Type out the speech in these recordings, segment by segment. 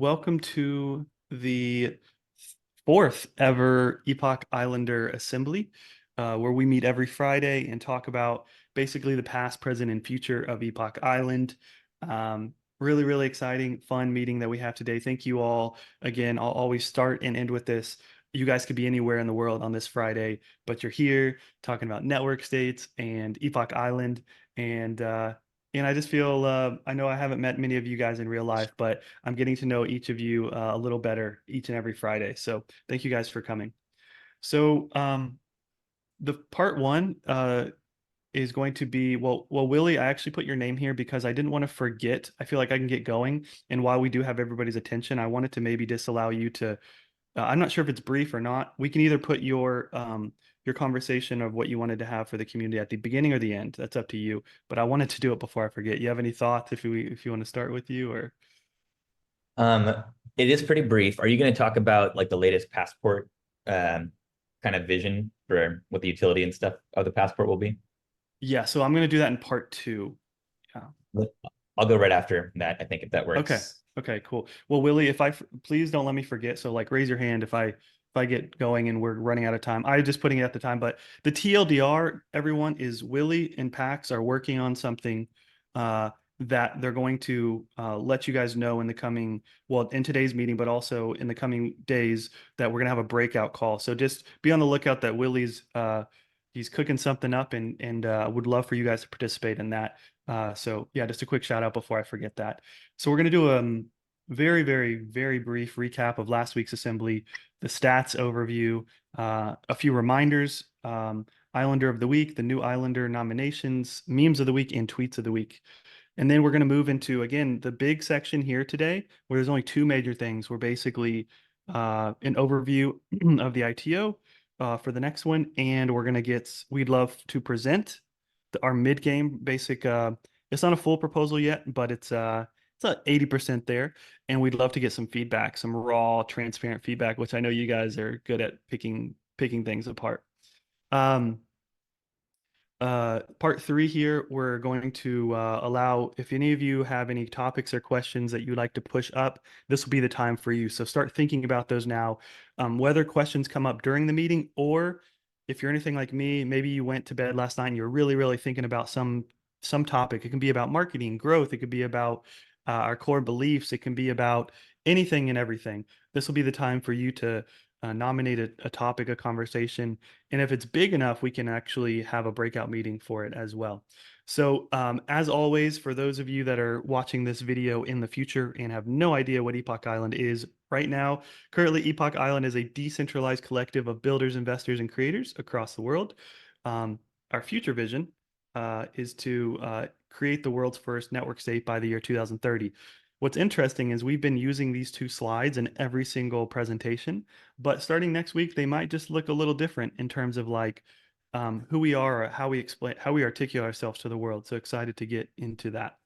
welcome to the fourth ever Epoch Islander Assembly, where we meet every Friday and talk about basically the past, present, and future of Epoch Island. Really, really exciting, fun meeting that we have today. Thank you all. Again, I'll always start and end with this. You guys could be anywhere in the world on this Friday, but you're here talking about network states and Epoch Island. And and I just feel I know I haven't met many of you guys in real life, but I'm getting to know each of you a little better each and every Friday. So thank you guys for coming. So the part one is going to be Willie, I actually put your name here because I didn't want to forget. I feel like I can get going, and while we do have everybody's attention, I wanted to maybe disallow you to. I'm not sure if it's brief or not. We can either put your conversation of what you wanted to have for the community at the beginning or the end. That's up to you. But I wanted to do it before I forget. You have any thoughts if you want to start with you or Um, it is pretty brief. Are you going to talk about like the latest passport kind of vision for what the utility and stuff of the passport will be? yeah, so I'm going to do that in part two. Yeah. I'll go right after that, I think, if that Okay. works. Okay, cool. Well, Willie, if please don't let me forget. So like raise your hand if I get going and we're running out of time. I just putting it at the time, but the TLDR, everyone, is Willie and Pax are working on something uh that they're going to let you guys know in the coming, well, in today's meeting, but also in the coming days that we're gonna have a breakout call. So just be on the lookout that Willie's he's cooking something up and would love for you guys to participate in that. So yeah, just a quick shout out before I forget that. So we're going to do a very, very, very brief recap of last week's assembly, the stats overview, a few reminders, Islander of the week, the new Islander nominations, memes of the week, and tweets of the week. And then we're going to move into, again, the big section here today, where there's only two major things. We're basically an overview of the ITO for the next one, and we'd love to present our mid-game basic. It's not a full proposal yet, but it's at 80% there, and we'd love to get some feedback, some raw, transparent feedback, which I know you guys are good at picking things apart. Um, Part three here, we're going to allow if any of you have any topics or questions that you'd like to push up, this will be the time for you. So start thinking about those now, whether questions come up during the meeting or if you're anything like me, maybe you went to bed last night and you're really, really thinking about some topic. It can be about marketing, growth. It could be about our core beliefs. It can be about anything and everything. This will be the time for you to nominate a topic, a conversation, and if it's big enough, we can actually have a breakout meeting for it as well. So, as always, for those of you that are watching this video in the future and have no idea what Epoch Island is right now, currently Epoch Island is a decentralized collective of builders, investors, and creators across the world. Our future vision is to create the world's first network state by the year 2030. What's interesting is we've been using these two slides in every single presentation, but starting next week, they might just look a little different in terms of like who we are or how we articulate ourselves to the world. So excited to get into that.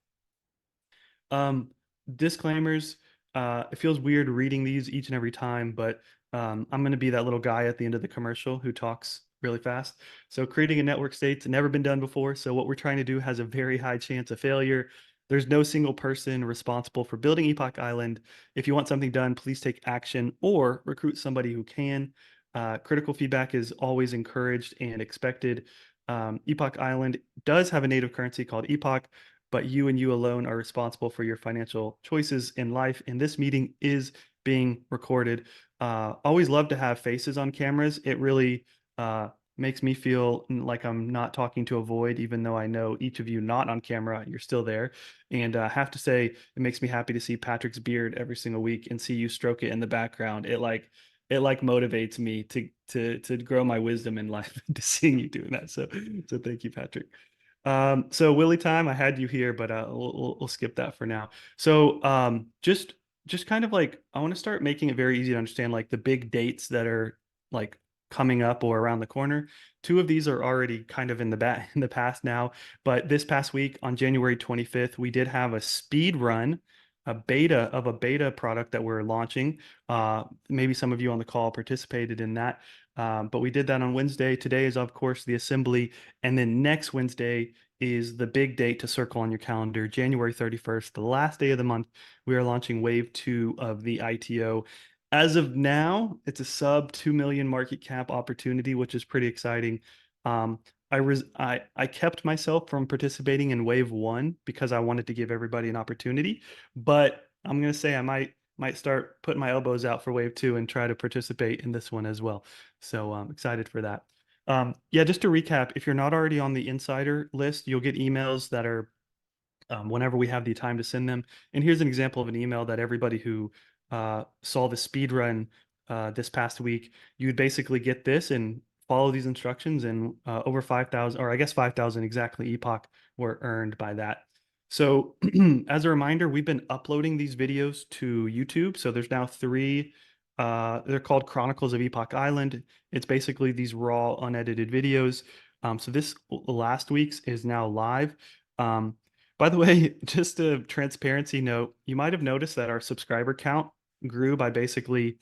Um, Disclaimers. It feels weird reading these each and every time, but I'm going to be that little guy at the end of the commercial who talks really fast. So creating a network state's never been done before. So what we're trying to do has a very high chance of failure. There's no single person responsible for building Epoch Island. If you want something done, please take action or recruit somebody who can. Critical feedback is always encouraged and expected. Epoch Island does have a native currency called Epoch, but you and you alone are responsible for your financial choices in life. And this meeting is being recorded. Always love to have faces on cameras. It really makes me feel like I'm not talking to a void, even though I know each of you not on camera, you're still there. And I have to say, it makes me happy to see Patrick's beard every single week and see you stroke it in the background. It like motivates me to grow my wisdom in life to seeing you doing that. So thank you, Patrick. So Willie time, I had you here, but we'll skip that for now. So just kind of like I want to start making it very easy to understand like the big dates that are like coming up or around the corner. Two of these are already kind of in the past now, but this past week on January 25th, we did have a speed run a beta product that we're launching. Maybe some of you on the call participated in that. But we did that on Wednesday. Today is, of course, the assembly. And then next Wednesday is the big date to circle on your calendar, January 31st, the last day of the month. We are launching wave 2 of the ITO. As of now, it's a sub 2 million market cap opportunity, which is pretty exciting. Um, I kept myself from participating in wave 1 because I wanted to give everybody an opportunity, but I'm gonna say I might start putting my elbows out for wave 2 and try to participate in this one as well. So I'm excited for that. Yeah, just to recap, if you're not already on the insider list, you'll get emails that are whenever we have the time to send them. And here's an example of an email that everybody who saw the speed run this past week, you'd basically get this and follow these instructions, and over 5,000, or I guess 5,000 exactly, epoch were earned by that. So as a reminder, we've been uploading these videos to YouTube. So there's now three. They're called Chronicles of Epoch Island. It's basically these raw, unedited videos. So this last week's is now live. Um, by the way, just a transparency note, you might have noticed that our subscriber count grew by basically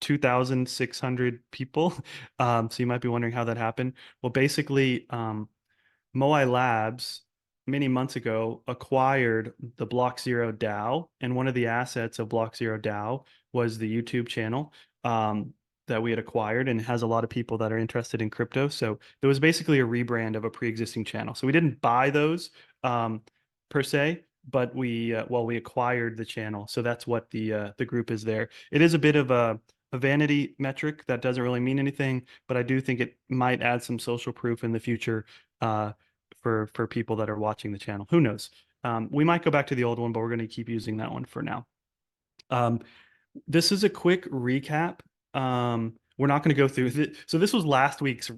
2,600 people. So you might be wondering how that happened. Well, basically, Moai Labs many months ago acquired the Block Zero DAO, and one of the assets of Block Zero DAO was the YouTube channel that we had acquired, and has a lot of people that are interested in crypto. So it was basically a rebrand of a pre-existing channel. So we didn't buy those per se, but we acquired the channel. So that's what the group is there. It is a bit of a vanity metric that doesn't really mean anything, but I do think it might add some social proof in the future uh, for people that are watching the channel. Who knows? We might go back to the old one, but we're going to keep using that one for now. Um, this is a quick recap. We're not going to go through so this was last week's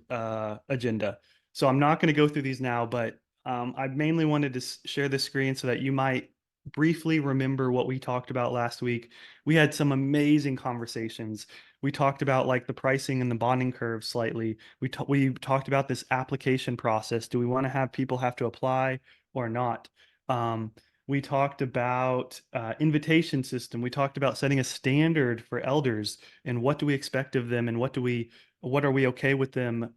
agenda. So I'm not going to go through these now, but I mainly wanted to share the screen so that you might briefly remember what we talked about last week. We had some amazing conversations. We talked about like the pricing and the bonding curve slightly. We talked about this application process. Do we want to have people have to apply or not? Um, we talked about invitation system. We talked about setting a standard for elders and what do we expect of them, and what are we okay with them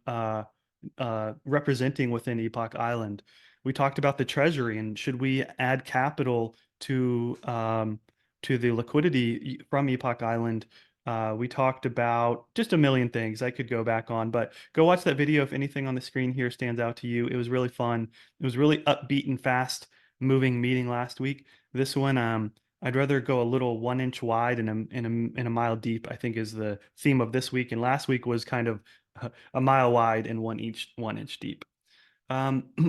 representing within Epoch Island. We talked about the treasury and should we add capital to the liquidity from Epoch Island. We talked about just a million things I could go back on, but go watch that video if anything on the screen here stands out to you. It was really fun. It was really upbeat and fast moving meeting last week. This one, I'd rather go a little 1 inch wide and a mile deep, I think is the theme of this week. And last week was kind of a mile wide and 1 inch deep.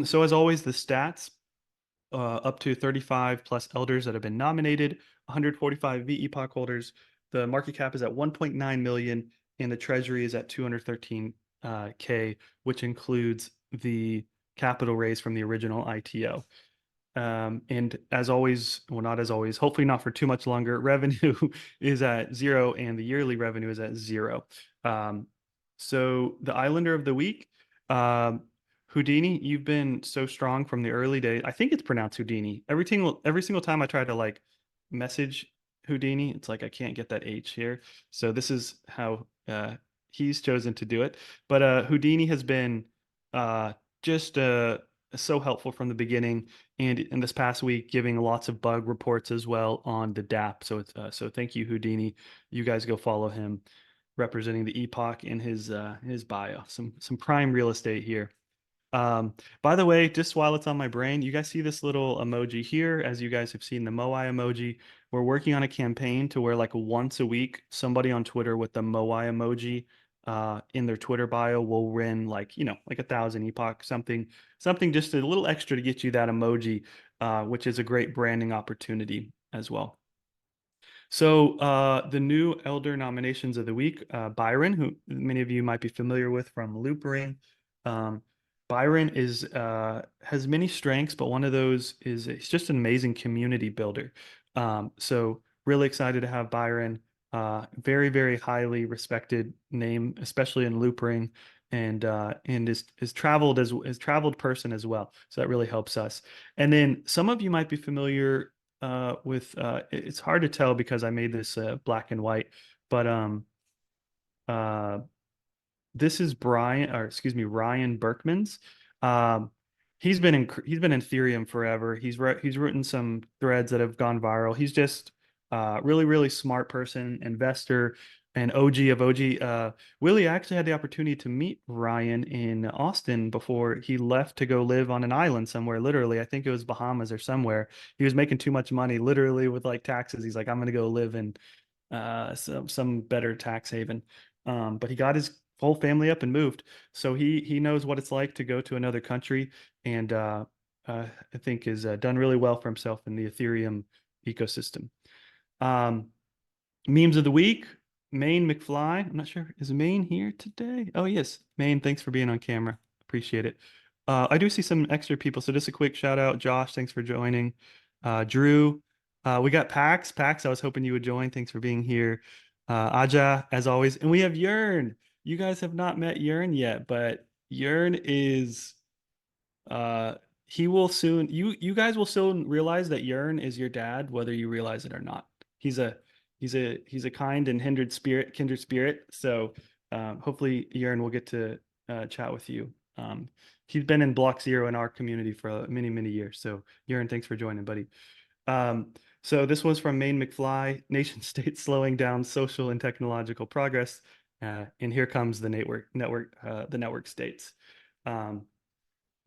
So as always, the stats up to 35 plus elders that have been nominated, 145 V epoch holders. The market cap is at 1.9 million, and the treasury is at 213 K, which includes the capital raise from the original ITO. And as always, well, not as always, hopefully not for too much longer, revenue is at 0 and the yearly revenue is at 0. So the Islander of the week, um, Houdini, you've been so strong from the early days. I think it's pronounced Houdini. Every single time I try to like message Houdini, it's like I can't get that H here. So this is how he's chosen to do it. But Houdini has been uh, just so helpful from the beginning, and in this past week, giving lots of bug reports as well on the DApp. So it's so thank you, Houdini. You guys go follow him, representing the Epoch in his bio. Some prime real estate here. By the way, just while it's on my brain, you guys see this little emoji here, as you guys have seen the Moai emoji. We're working on a campaign to where like once a week, somebody on Twitter with the Moai emoji in their Twitter bio will win like, like 1,000 epoch, something just a little extra to get you that emoji, which is a great branding opportunity as well. So the new elder nominations of the week, Byron, who many of you might be familiar with from Loop Ring. Um, Byron has many strengths, but one of those is he's just an amazing community builder. So really excited to have Byron. Very, very highly respected name, especially in Loop Ring, and is traveled person as well. So that really helps us. And then some of you might be familiar it's hard to tell because I made this black and white, but uh this is Ryan Berkman's. Um, he's been in Ethereum forever. He's written some threads that have gone viral. He's just really smart person, investor, and OG of OG. Willie actually had the opportunity to meet Ryan in Austin before he left to go live on an island somewhere. Literally, I think it was Bahamas or somewhere. He was making too much money, literally with like taxes. He's like, I'm gonna go live in some better tax haven. But he got his whole family up and moved, so he knows what it's like to go to another country, and I think is done really well for himself in the Ethereum ecosystem. Um, Memes of the week. Maine McFly. I'm not sure. Is Maine here today? Oh, yes. Maine, thanks for being on camera. Appreciate it. I do see some extra people. So just a quick shout out. Josh, thanks for joining. Drew. We got Pax. Pax, I was hoping you would join. Thanks for being here. Aja, as always. And we have Yearn. You guys have not met Yearn yet, but Yearn is uh he will soon you guys will soon realize that Yearn is your dad, whether you realize it or not. He's a he's a kind and kindred spirit. So hopefully Yearn will get to chat with you. He's been in Block Zero in our community for many years. So Yearn, thanks for joining, buddy. Um, so this was from Maine McFly, nation state slowing down social and technological progress. And here comes the network states. Um,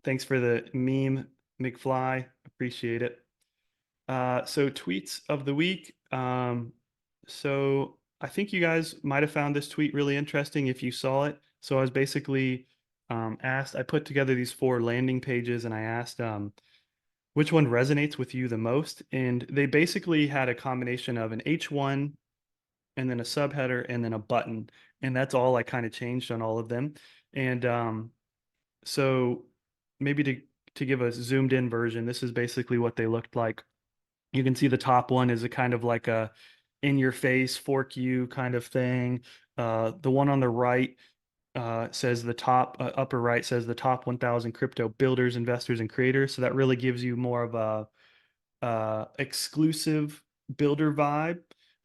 Thanks for the meme, McFly. Appreciate it. So tweets of the week. So I think you guys might have found this tweet really interesting if you saw it. So I was basically asked, I put together these four landing pages and I asked which one resonates with you the most. And they basically had a combination of an H1 and then a subheader and then a button. And that's all I kind of changed on all of them. And so maybe to give a zoomed in version, this is basically what they looked like. You can see the top one is a kind of like a in your face fork you kind of thing. The one on the right says the top upper right says the top 1,000 crypto builders, investors, and creators. So that really gives you more of a exclusive builder vibe.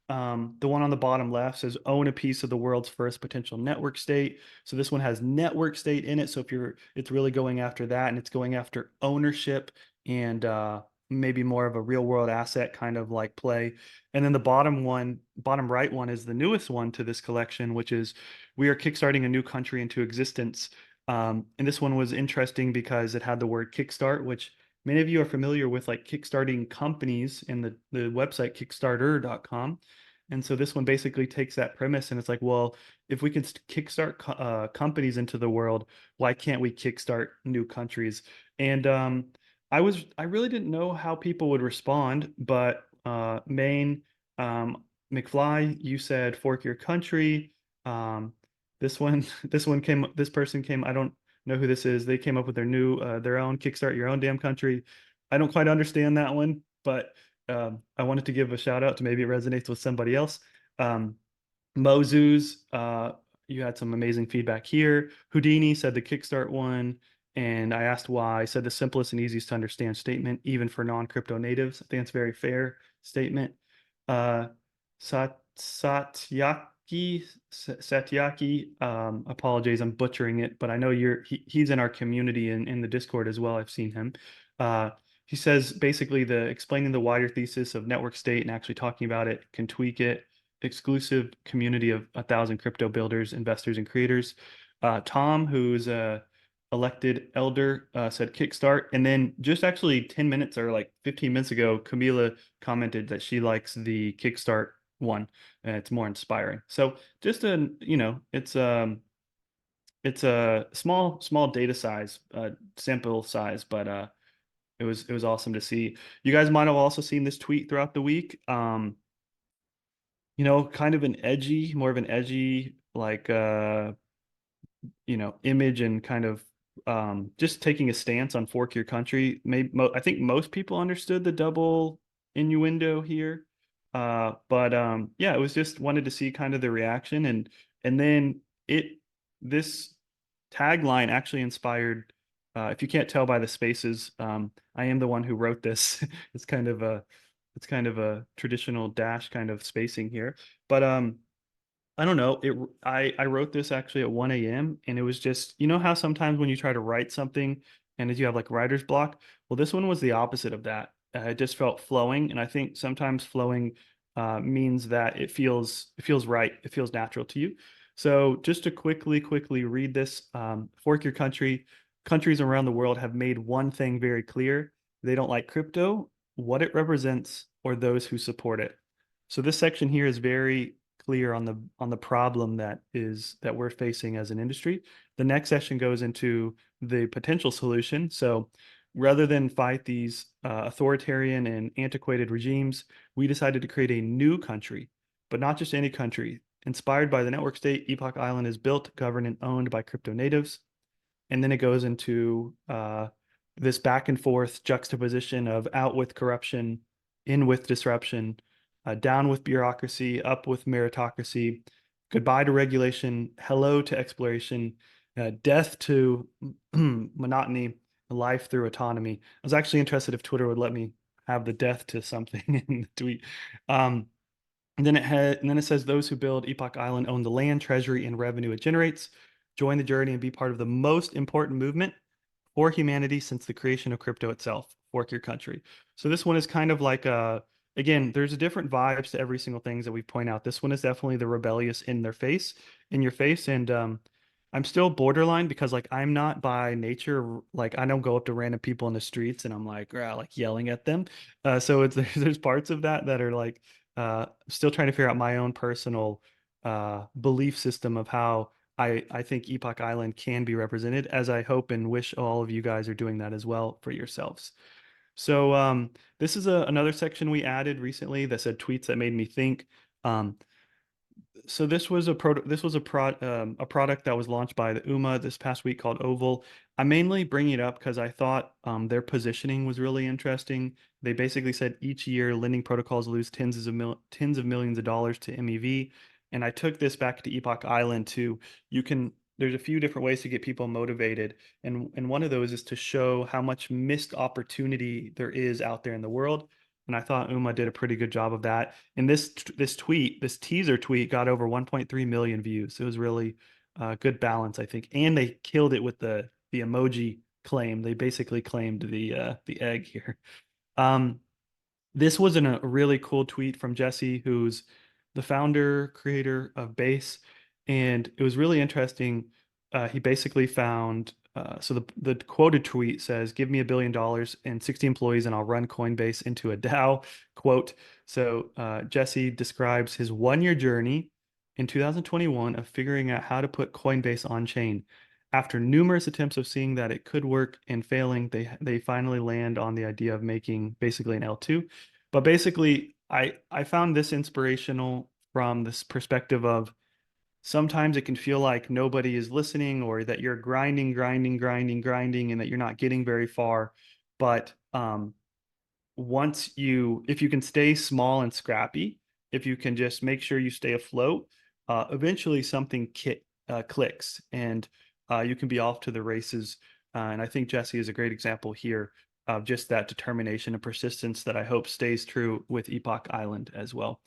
The one on the bottom left says own a piece of the world's first potential network state. So this one has network state in it. So if it's really going after that, and it's going after ownership and maybe more of a real world asset kind of like play. And then the bottom right one is the newest one to this collection, which is we are kickstarting a new country into existence. And this one was interesting because it had the word kickstart, which many of you are familiar with like kickstarting companies in the website kickstarter.com. And so this one basically takes that premise and it's like, well, if we can kickstart companies into the world, why can't we kickstart new countries? And I really didn't know how people would respond, but Maine, McFly, you said fork your country. Um, this person came, I don't know who this is. They came up with their own kickstart your own damn country. I don't quite understand that one, but I wanted to give a shout out to maybe it resonates with somebody else. Um, Mozu's, you had some amazing feedback here. Houdini said the kickstart one, and I asked why. I said the simplest and easiest to understand statement, even for non-crypto natives. I think it's a very fair statement. Uh, Satyaki, apologies, I'm butchering it, but I know he's in our community in the Discord as well. I've seen him. Uh, he says basically the explaining the wider thesis of network state and actually talking about it can tweak it. Exclusive community of 1,000 crypto builders, investors, and creators. Tom, who's a elected elder, said kickstart, and then just actually 10 minutes or like 15 minutes ago, Camila commented that she likes the kickstart one. And it's more inspiring. So just it's a small data size, sample size, but it was awesome to see. You guys might have also seen this tweet throughout the week. Kind of more of an edgy, like image and kind of just taking a stance on fork your country. I think most people understood the double innuendo here. But yeah, it was just wanted to see kind of the reaction and then this tagline actually inspired if you can't tell by the spaces, I am the one who wrote this. It's kind of a it's kind of a traditional dash kind of spacing here. But I don't know. I wrote this actually at 1 a.m. and it was just, you know how sometimes when you try to write something and as you have like writer's block, well, this one was the opposite of that. It just felt flowing, and I think sometimes flowing means that it feels right, it feels natural to you. So just to quickly read this, fork your country. Countries around the world have made one thing very clear: they don't like crypto, what it represents, or those who support it. So this section here is very clear on the problem that we're facing as an industry. The next session goes into the potential solution. So rather than fight these authoritarian and antiquated regimes, we decided to create a new country, but not just any country. Inspired by the network state, Epoch Island is built, governed, and owned by crypto natives. And then it goes into this back and forth juxtaposition of out with corruption, in with disruption, down with bureaucracy, up with meritocracy, goodbye to regulation, hello to exploration, death to monotony, life through autonomy. I was actually interested if Twitter would let me have the death to something in the tweet. Um, and then it says those who build Epoch Island own the land, treasury, and revenue it generates. Join the journey and be part of the most important movement for humanity since the creation of crypto itself. Fork your country. So this one is kind of like again, there's a different vibes to every single things that we point out. This one is definitely the rebellious in your face, and I'm still borderline because like I'm not by nature like I don't go up to random people in the streets and I'm like rah, like yelling at them. So it's there's parts of that are like still trying to figure out my own personal belief system of how I think Epoch Island can be represented, as I hope and wish all of you guys are doing that as well for yourselves. So this is another section we added recently that said tweets that made me think. Um, so this was a product that was launched by the UMA this past week called Oval. I'm mainly bringing it up because I thought their positioning was really interesting. They basically said each year lending protocols lose tens of millions of dollars to MEV, and I took this back to Epoch Island to you can. There's a few different ways to get people motivated, and one of those is to show how much missed opportunity there is out there in the world. And I thought Uma did a pretty good job of that. And this teaser tweet got over 1.3 million views. It was really good balance, I think. And they killed it with the emoji claim. They basically claimed the egg here. Um, this was a really cool tweet from Jesse, who's the founder, creator of Base. And it was really interesting. He basically found, so the quoted tweet says, give me $1 billion and 60 employees and I'll run Coinbase into a DAO, quote. So Jesse describes his 1 year journey in 2021 of figuring out how to put Coinbase on chain. After numerous attempts of seeing that it could work and failing, they finally land on the idea of making basically an L2. But basically, I found this inspirational from this perspective of sometimes it can feel like nobody is listening or that you're grinding, and that you're not getting very far. But if you can stay small and scrappy, if you can just make sure you stay afloat, eventually clicks and you can be off to the races. And I think Jesse is a great example here of just that determination and persistence that I hope stays true with Epoch Island as well.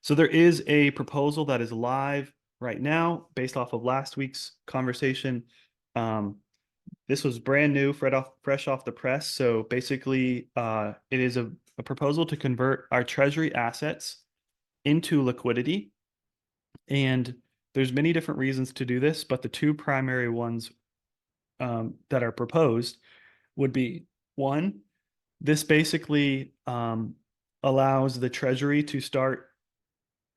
So there is a proposal that is live right now based off of last week's conversation. Um, this was brand new, fresh off the press. So basically, it is a proposal to convert our treasury assets into liquidity. And there's many different reasons to do this, but the two primary ones that are proposed would be one, this basically allows the treasury to start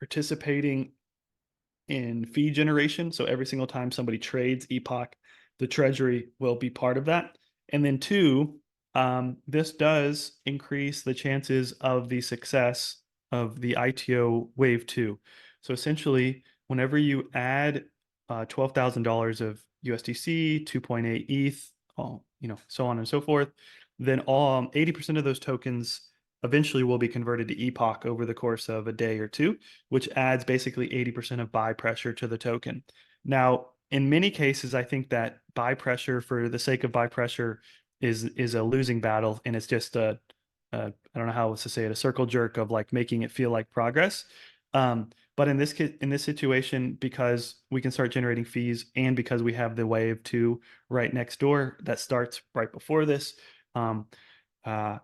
participating in fee generation. So every single time somebody trades Epoch, the treasury will be part of that. And then two, this does increase the chances of the success of the ITO wave two. So essentially, whenever you add $12,000 of USDC, 2.8 ETH, so on and so forth, then all 80% of those tokens eventually will be converted to Epoch over the course of a day or two, which adds basically 80% of buy pressure to the token. Now, in many cases, I think that buy pressure for the sake of buy pressure is a losing battle, and it's just I don't know how else to say it, a circle jerk of like making it feel like progress. But in this situation, because we can start generating fees and because we have the wave two right next door that starts right before this, um, uh,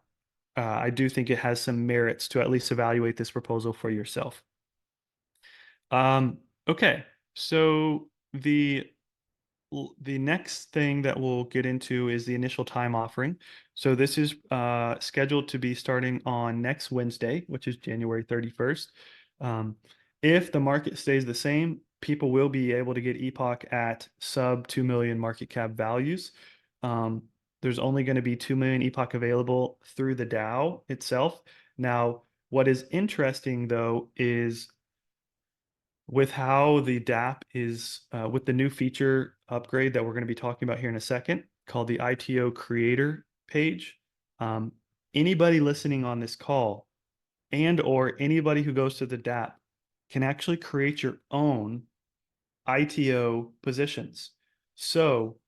I do think it has some merits to at least evaluate this proposal for yourself. Okay, so the next thing that we'll get into is the initial time offering. So this is scheduled to be starting on next Wednesday, which is January 31st. Um, if the market stays the same, people will be able to get Epoch at sub 2 million market cap values. Um, there's only going to be 2 million Epoch available through the DAO itself. Now, what is interesting though is with how the DApp is with the new feature upgrade that we're going to be talking about here in a second called the ITO creator page. Um, Anybody listening on this call and or anybody who goes to the DApp can actually create your own ITO positions. So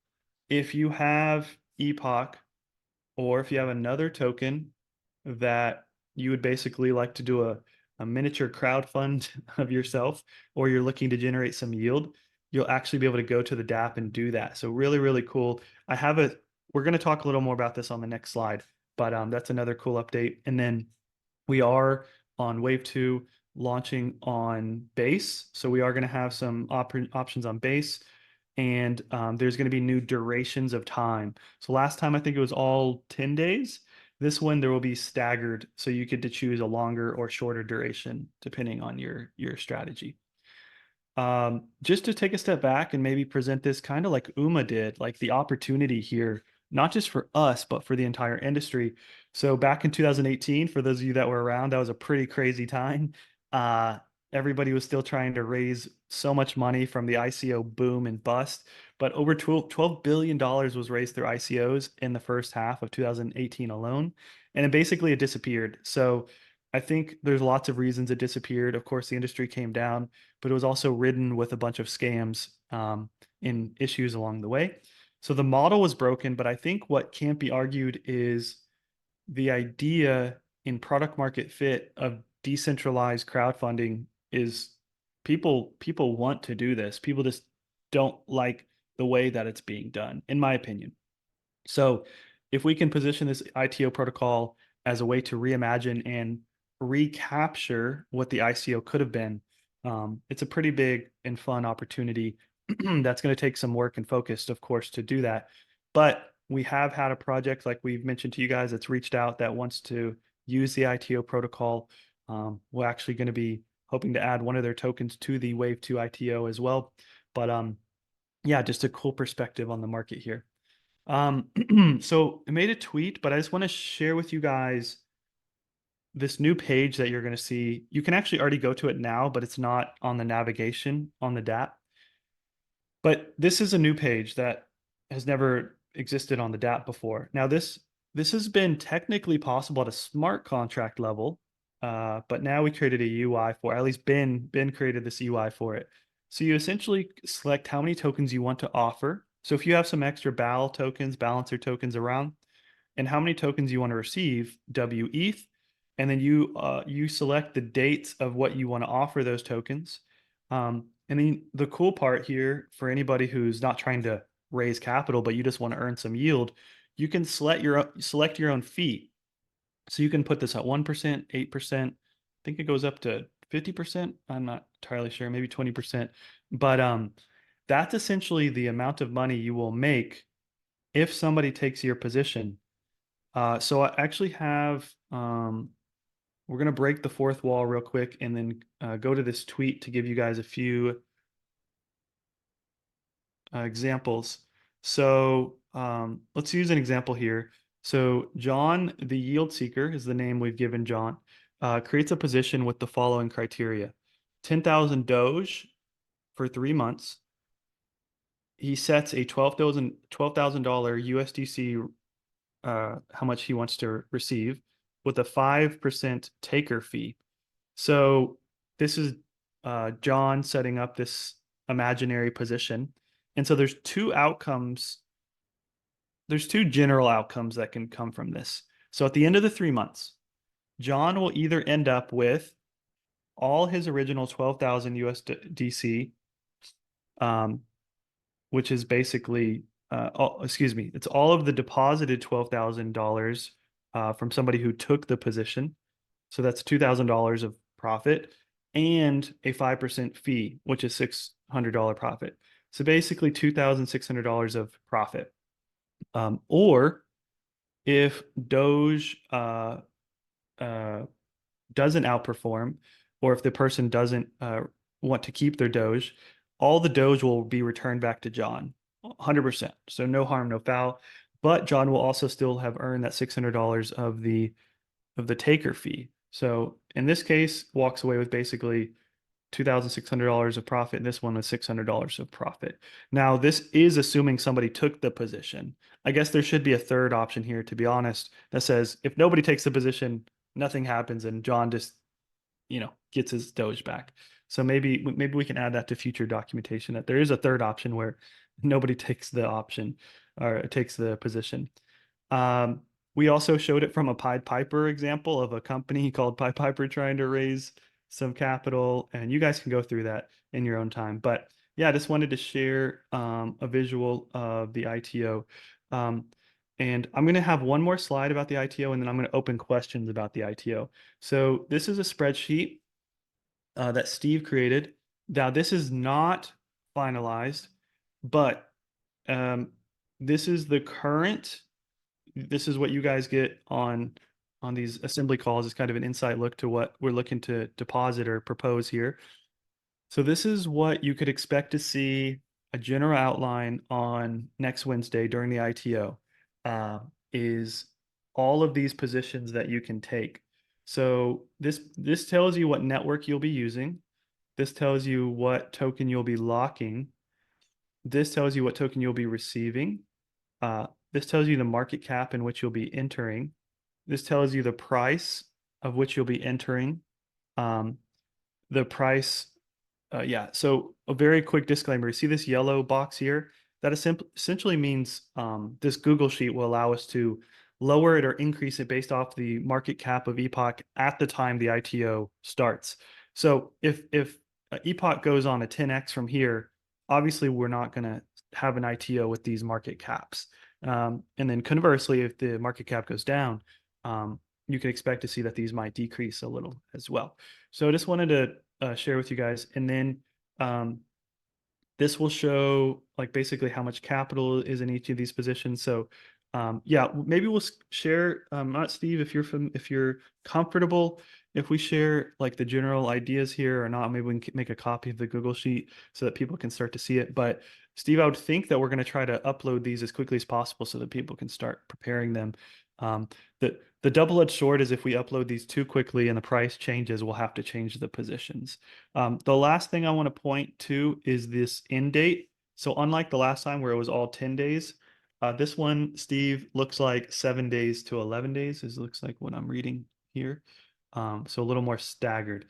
if you have Epoch or if you have another token that you would basically like to do a miniature crowdfund of yourself, or you're looking to generate some yield, you'll actually be able to go to the DApp and do that. So really, really cool. We're going to talk a little more about this on the next slide, but that's another cool update. And then we are on wave two launching on base. So we are going to have some options on base and there's going to be new durations of time. So last time I think it was all 10 days. This one there will be staggered, so you get to choose a longer or shorter duration depending on your strategy. Just to take a step back and maybe present this kind of like Uma did, like the opportunity here, not just for us, but for the entire industry. So back in 2018, for those of you that were around, that was a pretty crazy time. Uh, Everybody was still trying to raise so much money from the ICO boom and bust, but over $12 billion was raised through ICOs in the first half of 2018 alone. And it basically it disappeared. So I think there's lots of reasons it disappeared. Of course, the industry came down, but it was also ridden with a bunch of scams in issues along the way. So the model was broken, but I think what can't be argued is the idea in product market fit of decentralized crowdfunding is people want to do this. People just don't like the way that it's being done, in my opinion. So if we can position this ITO protocol as a way to reimagine and recapture what the ICO could have been, it's a pretty big and fun opportunity. That's going to take some work and focus, of course, to do that. But we have had a project like we've mentioned to you guys that's reached out that wants to use the ITO protocol. We're actually going to be hoping to add one of their tokens to the Wave 2 ITO as well. But yeah, just a cool perspective on the market here. So I made a tweet, but I just want to share with you guys this new page that you're going to see. You can actually already go to it now, but it's not on the navigation on the DApp. But this is a new page that has never existed on the DApp before. Now this has been technically possible at a smart contract level, but now we created a UI for, at least Ben created this UI for it. So you essentially select how many tokens you want to offer. So if you have some extra BAL tokens, balancer tokens around, and how many tokens you want to receive, WETH, and then you select the dates of what you want to offer those tokens. And then the cool part here for anybody who's not trying to raise capital, but you just want to earn some yield, you can select your own fee. So you can put this at 1%, 8%. I think it goes up to 50%. I'm not entirely sure, maybe 20%. But that's essentially the amount of money you will make if somebody takes your position. So I actually have, we're going to break the fourth wall real quick and then go to this tweet to give you guys a few examples. So let's use an example here. So John, the yield seeker is the name we've given John, creates a position with the following criteria: 10,000 Doge for 3 months. He sets a $12,000 USDC, how much he wants to receive, with a 5% taker fee. So this is John setting up this imaginary position. And so there's two outcomes. There's two general outcomes that can come from this. So at the end of the 3 months, John will either end up with all his original 12,000 USDC, um, which is basically, excuse me, it's all of the deposited $12,000 from somebody who took the position. So that's $2,000 of profit and a 5% fee, which is $600 profit. So basically $2,600 of profit. Or if Doge uh, doesn't outperform, or if the person doesn't want to keep their Doge, all the Doge will be returned back to John, 100%. So no harm, no foul. But John will also still have earned that $600 of the taker fee. So in this case, walks away with basically $2,600 of profit, and this one was $600 of profit. Now, this is assuming somebody took the position. I guess there should be a third option here, to be honest, that says if nobody takes the position, nothing happens, and John just, gets his Doge back. So maybe we can add that to future documentation that there is a third option where nobody takes the option or takes the position. Um, we also showed it from a Pied Piper example of a company called Pied Piper trying to raise some capital, and you guys can go through that in your own time. But yeah, I just wanted to share a visual of the ITO. Um, and I'm going to have one more slide about the ITO, and then I'm going to open questions about the ITO. So this is a spreadsheet that Steve created. Now, this is not finalized, but um, this is the current. This is what you guys get on these assembly calls. It's kind of an inside look to what we're looking to deposit or propose here. So this is what you could expect to see a general outline on next Wednesday during the ITO, is all of these positions that you can take. So this tells you what network you'll be using. This tells you what token you'll be locking. This tells you what token you'll be receiving. This tells you the market cap in which you'll be entering. This tells you the price of which you'll be entering. Um, the price, yeah. So a very quick disclaimer. You see this yellow box here? That essentially means this Google Sheet will allow us to lower it or increase it based off the market cap of Epoch at the time the ITO starts. So if Epoch goes on a 10x from here, obviously we're not going to have an ITO with these market caps. And then conversely, if the market cap goes down, you can expect to see that these might decrease a little as well. So I just wanted to share with you guys. And then this will show like basically how much capital is in each of these positions. So yeah, maybe we'll share, not Steve, if you're comfortable, if we share like the general ideas here or not, maybe we can make a copy of the Google Sheet so that people can start to see it. But Steve, I would think that we're going to try to upload these as quickly as possible so that people can start preparing them. Um, the double-edged sword is if we upload these too quickly and the price changes, we'll have to change the positions. The last thing I want to point to is this end date. So unlike the last time where it was all 10 days, this one, Steve, looks like 7 days to 11 days. This looks like what I'm reading here. So a little more staggered.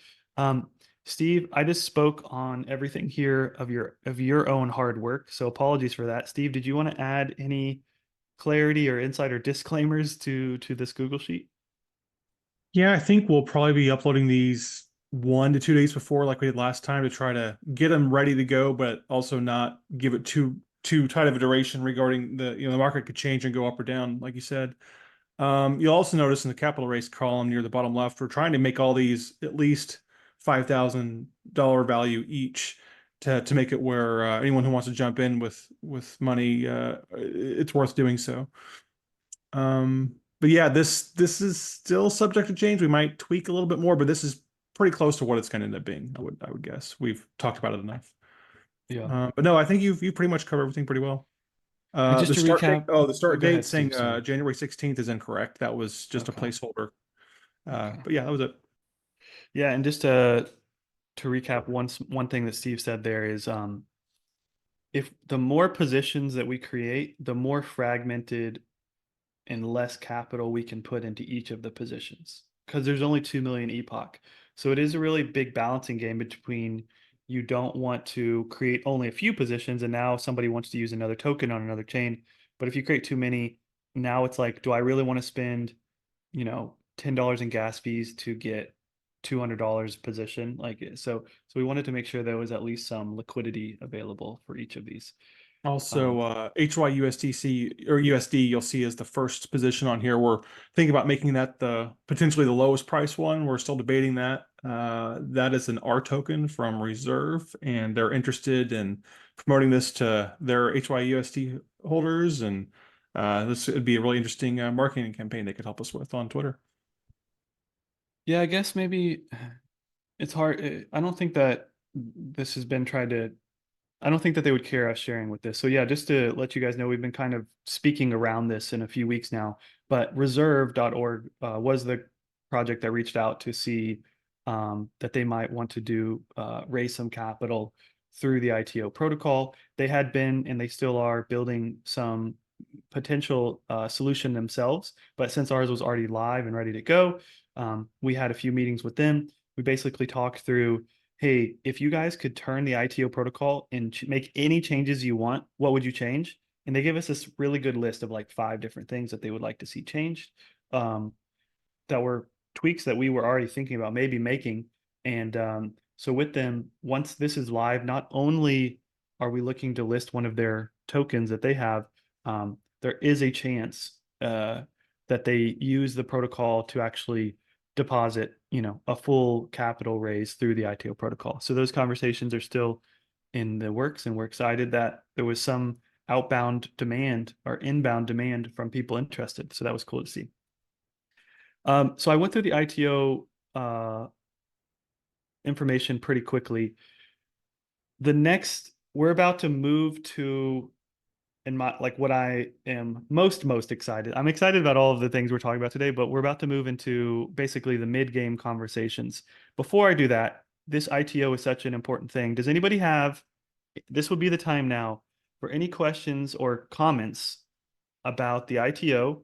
Steve, I just spoke on everything here of your own hard work. So apologies for that. Steve, did you want to add any clarity or insider disclaimers to this Google Sheet? Yeah, I think we'll probably be uploading these 1 to 2 days before, like we did last time, to try to get them ready to go, but also not give it too tight of a duration regarding the market could change and go up or down, like you said. You'll also notice in the capital raise column near the bottom left, we're trying to make all these at least $5,000 value each to make it where anyone who wants to jump in with money, it's worth doing so. But yeah, this is still subject to change. We might tweak a little bit more, but this is pretty close to what it's going to end up being. I would guess we've talked about it enough. Yeah. But no, I think you've pretty much covered everything pretty well. And just The to start date. recap, Oh, the start go date ahead, saying Steve. Sorry. January 16th is incorrect. That was just a Okay. placeholder. Okay. But yeah, that was it. Yeah, and just to recap, one thing that Steve said there is if the more positions that we create, the more fragmented and less capital we can put into each of the positions because there's only 2 million epoch. So it is a really big balancing game between you don't want to create only a few positions and now somebody wants to use another token on another chain. But if you create too many, now it's like, do I really want to spend $10 in gas fees to get $200 position. So we wanted to make sure there was at least some liquidity available for each of these. Also, HYUSDC or USD, you'll see as the first position on here. We're thinking about making that the potentially the lowest price one. We're still debating that. That is an R token from Reserve, and they're interested in promoting this to their HYUSD holders. And this would be a really interesting marketing campaign they could help us with on Twitter. Yeah, I guess maybe it's hard. I don't think that this has been tried to. I don't think that they would care us sharing with this. So yeah, just to let you guys know, we've been kind of speaking around this in a few weeks now. But reserve.org was the project that reached out to see that they might want to raise some capital through the ITO protocol. They had been, and they still are, building some potential solution themselves. But since ours was already live and ready to go, we had a few meetings with them. We basically talked through, hey, if you guys could turn the ITO protocol and make any changes you want, what would you change? And they gave us this really good list of like 5 different things that they would like to see changed, that were tweaks that we were already thinking about maybe making. And so with them, once this is live, not only are we looking to list one of their tokens that they have, there is a chance that they use the protocol to actually deposit, a full capital raise through the ITO protocol. So those conversations are still in the works, and we're excited that there was some outbound demand or inbound demand from people interested. So that was cool to see. So I went through the ITO information pretty quickly. We're about to move to, what I am most excited. I'm excited about all of the things we're talking about today, but we're about to move into basically the mid-game conversations. Before I do that, this ITO is such an important thing. Does anybody this would be the time now for any questions or comments about the ITO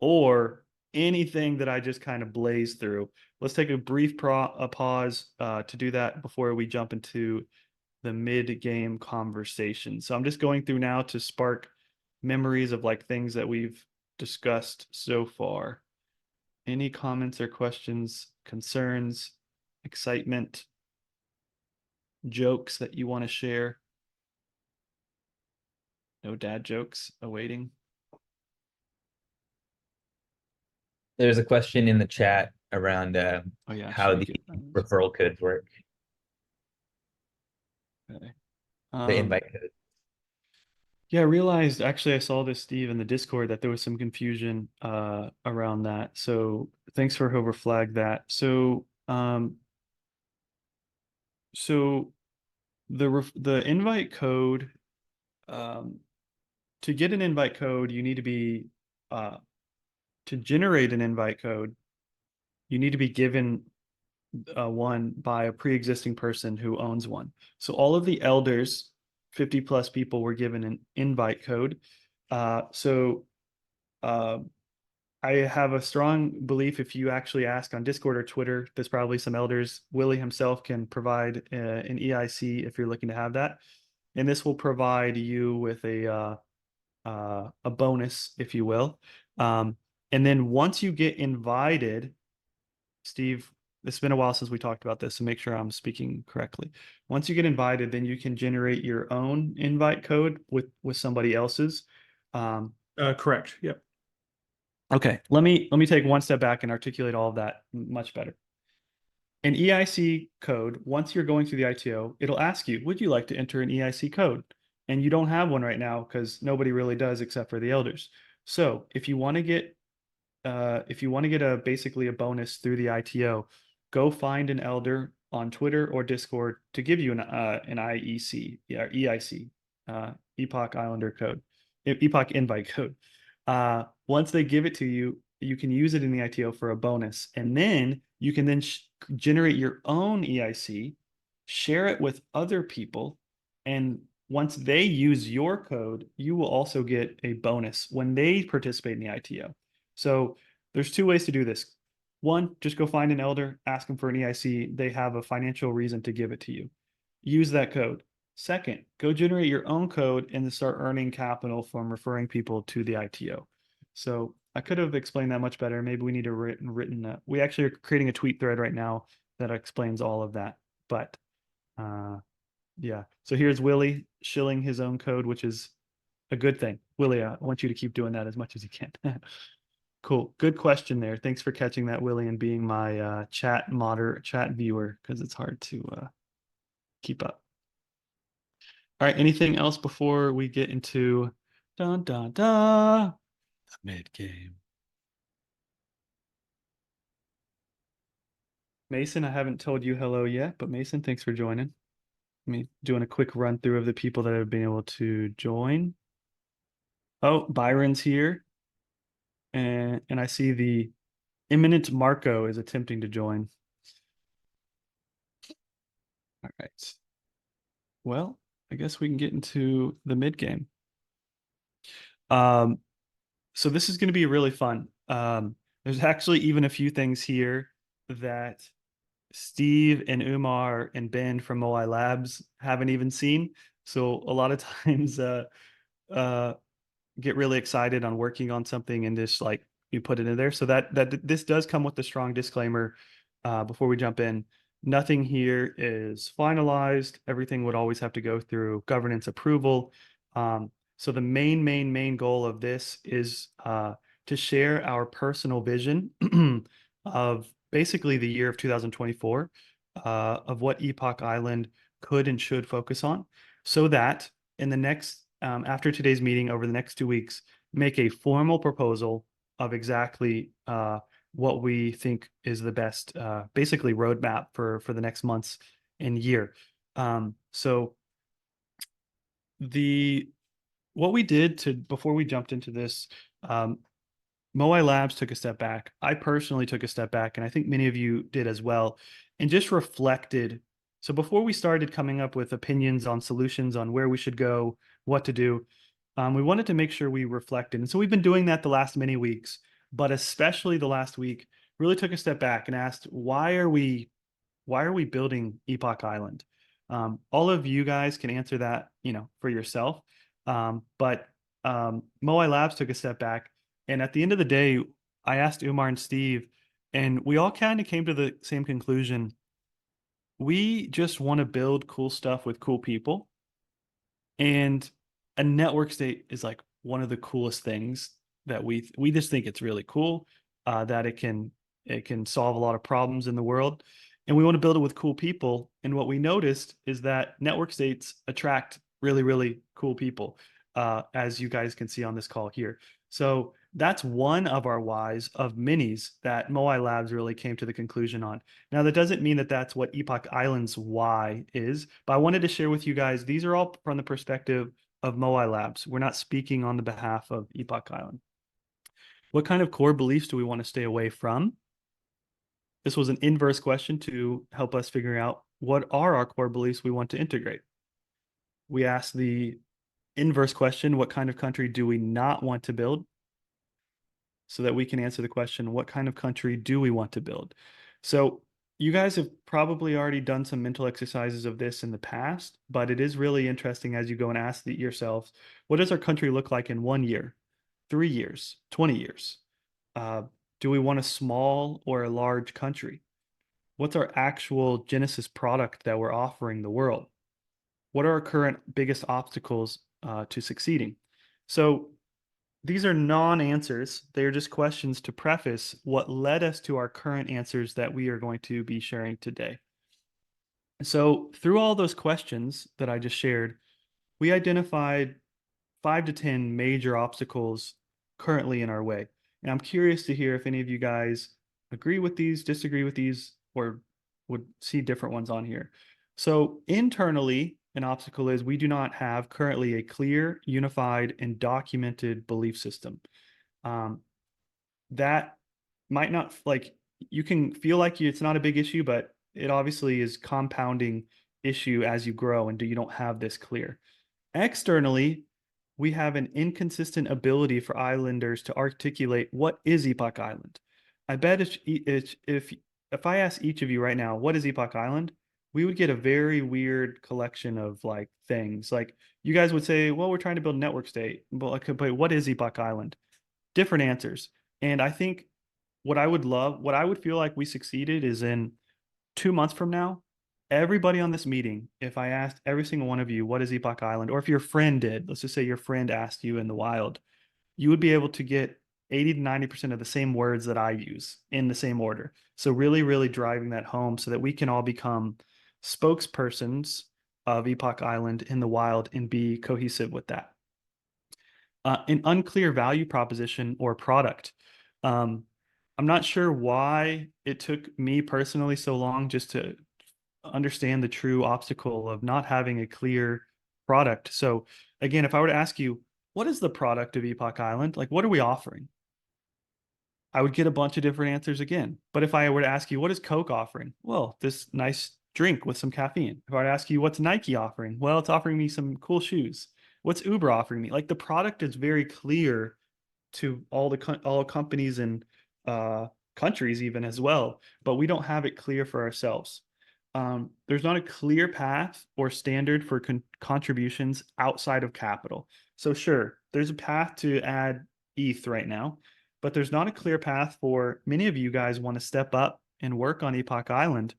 or anything that I just kind of blazed through. Let's take a brief pause to do that before we jump into the mid-game conversation. So I'm just going through now to spark memories of like things that we've discussed so far. Any comments or questions, concerns, excitement, jokes that you want to share? No dad jokes awaiting. There's a question in the chat around Oh yeah, how the referral codes work. Okay. The invite code. Yeah, I realized actually I saw this, Steve, in the Discord that there was some confusion around that. So thanks for whoever flagged that. So the invite code, to get an invite code, you need to be to generate an invite code, you need to be given one by a pre-existing person who owns one. So all of the elders, 50 plus people, were given an invite code. I have a strong belief if you actually ask on Discord or Twitter, there's probably some elders. Willie himself can provide an EIC if you're looking to have that. And this will provide you with a bonus, if you will. And then once you get invited, Steve, it's been a while since we talked about this, so make sure I'm speaking correctly. Once you get invited, then you can generate your own invite code with somebody else's. Correct. Yep. Okay, let me take one step back and articulate all of that much better. An EIC code, once you're going through the ITO, it'll ask you, would you like to enter an EIC code? And you don't have one right now because nobody really does except for the elders. So if you want to get basically a bonus through the ITO, go find an elder on Twitter or Discord to give you an IEC, EIC, Epoch Islander code, Epoch invite code. Once they give it to you, you can use it in the ITO for a bonus, and then you can then generate your own EIC, share it with other people, and once they use your code, you will also get a bonus when they participate in the ITO. So there's 2 ways to do this. One, just go find an elder, ask them for an EIC. They have a financial reason to give it to you. Use that code. Second, go generate your own code and start earning capital from referring people to the ITO. So I could have explained that much better. Maybe we need a written. We actually are creating a tweet thread right now that explains all of that. But yeah. So here's Willie shilling his own code, which is a good thing. Willie, I want you to keep doing that as much as you can. Cool. Good question there. Thanks for catching that, Willie, and being my chat viewer, because it's hard to keep up. All right. Anything else before we get into dun dun dun the mid game? Mason, I haven't told you hello yet, but Mason, thanks for joining. Me doing a quick run through of the people that have been able to join. Oh, Byron's here. And I see the imminent Marco is attempting to join. All right. Well, I guess we can get into the mid game. So this is going to be really fun. There's actually even a few things here that Steve and Umar and Ben from OI Labs haven't even seen. So a lot of times uh, get really excited on working on something and just like you put it in there. So that this does come with a strong disclaimer before we jump in. Nothing here is finalized. Everything would always have to go through governance approval. So the main goal of this is to share our personal vision of basically the year of 2024 of what Epoch Island could and should focus on, so that in the next after today's meeting over the next 2 weeks, make a formal proposal of exactly what we think is the best, basically roadmap for the next months and year. So what we did to before we jumped into this, Moai Labs took a step back. I personally took a step back, and I think many of you did as well, and just reflected. So before we started coming up with opinions on solutions on where we should go, what to do, we wanted to make sure we reflected. And so we've been doing that the last many weeks, but especially the last week, really took a step back and asked, why are we building Epoch Island? All of you guys can answer that, for yourself. But Moai Labs took a step back. And at the end of the day, I asked Umar and Steve, and we all kind of came to the same conclusion. We just want to build cool stuff with cool people. And a network state is like one of the coolest things that we just think it's really cool, that it can solve a lot of problems in the world. And we want to build it with cool people. And what we noticed is that network states attract really, really cool people, as you guys can see on this call here. So that's one of our whys of minis that Moai Labs really came to the conclusion on. Now, that doesn't mean that that's what Epoch Island's why is, but I wanted to share with you guys, these are all from the perspective of Moai Labs. We're not speaking on the behalf of Epoch Island. What kind of core beliefs do we want to stay away from? This was an inverse question to help us figure out what are our core beliefs we want to integrate. We asked the inverse question, what kind of country do we not want to build? So that we can answer the question, what kind of country do we want to build? So you guys have probably already done some mental exercises of this in the past, but it is really interesting as you go and ask yourselves, what does our country look like in 1 year, 3 years, 20 years? Do we want a small or a large country? What's our actual Genesis product that we're offering the world? What are our current biggest obstacles to succeeding? So these are non-answers. They are just questions to preface what led us to our current answers that we are going to be sharing today. So through all those questions that I just shared, we identified 5 to 10 major obstacles currently in our way. And I'm curious to hear if any of you guys agree with these, disagree with these, or would see different ones on here. So internally, an obstacle is we do not have currently a clear, unified, and documented belief system. That might not, like, you can feel like it's not a big issue, but it obviously is compounding issue as you grow and you don't have this clear. Externally, we have an inconsistent ability for islanders to articulate what is Epoch Island. I bet if I ask each of you right now, what is Epoch Island? We would get a very weird collection of like things. Like you guys would say, well, we're trying to build a network state. But what is Epoch Island? Different answers. And I think what I would feel like we succeeded is in 2 months from now, everybody on this meeting, if I asked every single one of you, what is Epoch Island? Or if your friend did, let's just say your friend asked you in the wild, you would be able to get 80 to 90% of the same words that I use in the same order. So really, really driving that home so that we can all become spokespersons of Epoch Island in the wild and be cohesive with that. An unclear value proposition or product. Um, I'm not sure why it took me personally so long just to understand the true obstacle of not having a clear product. So again, if I were to ask you, what is the product of Epoch Island? Like, what are we offering? I would get a bunch of different answers again. But if I were to ask you, what is Coke offering? Well, this nice drink with some caffeine. If I were to ask you, what's Nike offering? Well, it's offering me some cool shoes. What's Uber offering me? Like the product is very clear to all companies and countries even as well, but we don't have it clear for ourselves. There's not a clear path or standard for contributions outside of capital. So sure, there's a path to add ETH right now, but there's not a clear path for many of you guys want to step up and work on Epoch Island,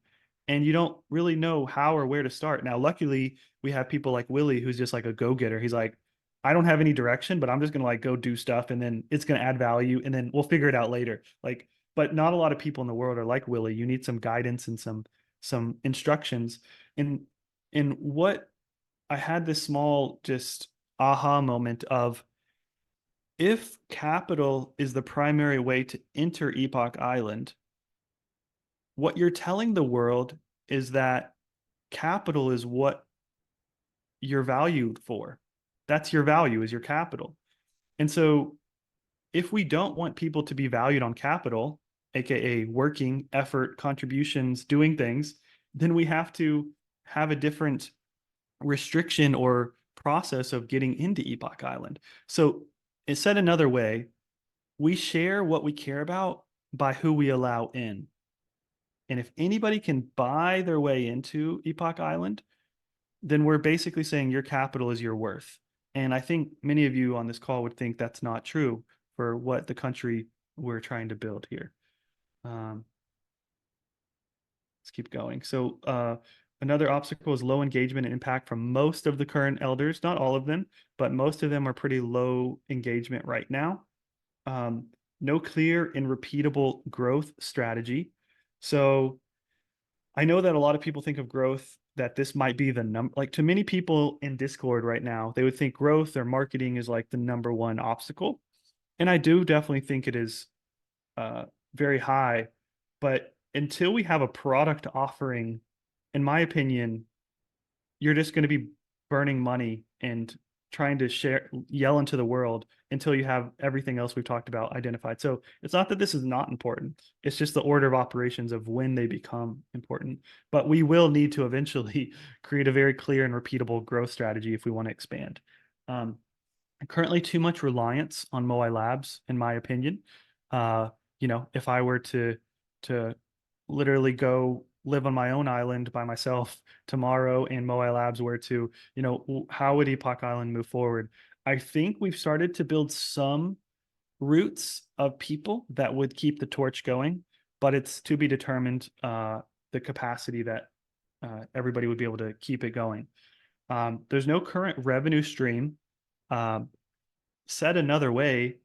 and you don't really know how or where to start. Now, luckily, we have people like Willie, who's just like a go-getter. He's like, I don't have any direction, but I'm just gonna like go do stuff, and then it's gonna add value, and then we'll figure it out later. Like, but not a lot of people in the world are like Willie. You need some guidance and some instructions. And what I had this small just aha moment of, if capital is the primary way to enter Epoch Island, what you're telling the world is that capital is what you're valued for. That's your value, is your capital. And so if we don't want people to be valued on capital, aka working, effort, contributions, doing things, then we have to have a different restriction or process of getting into Epoch Island. So, it's said another way, we share what we care about by who we allow in. And if anybody can buy their way into Epoch Island, then we're basically saying your capital is your worth. And I think many of you on this call would think that's not true for what the country we're trying to build here. Let's keep going. So another obstacle is low engagement and impact from most of the current elders, not all of them, but most of them are pretty low engagement right now. No clear and repeatable growth strategy. So I know that a lot of people think of growth, that this might be the number, like to many people in Discord right now, they would think growth or marketing is like the number one obstacle. And I do definitely think it is very high. But until we have a product offering, in my opinion, you're just going to be burning money and trying to yell into the world until you have everything else we've talked about identified. So it's not that this is not important. It's just the order of operations of when they become important. But we will need to eventually create a very clear and repeatable growth strategy if we want to expand. Currently too much reliance on Moai Labs, in my opinion. If I were to literally go live on my own island by myself tomorrow and Moai Labs were to, how would Epoch Island move forward? I think we've started to build some roots of people that would keep the torch going, but it's to be determined the capacity that everybody would be able to keep it going. There's no current revenue stream. Said another way,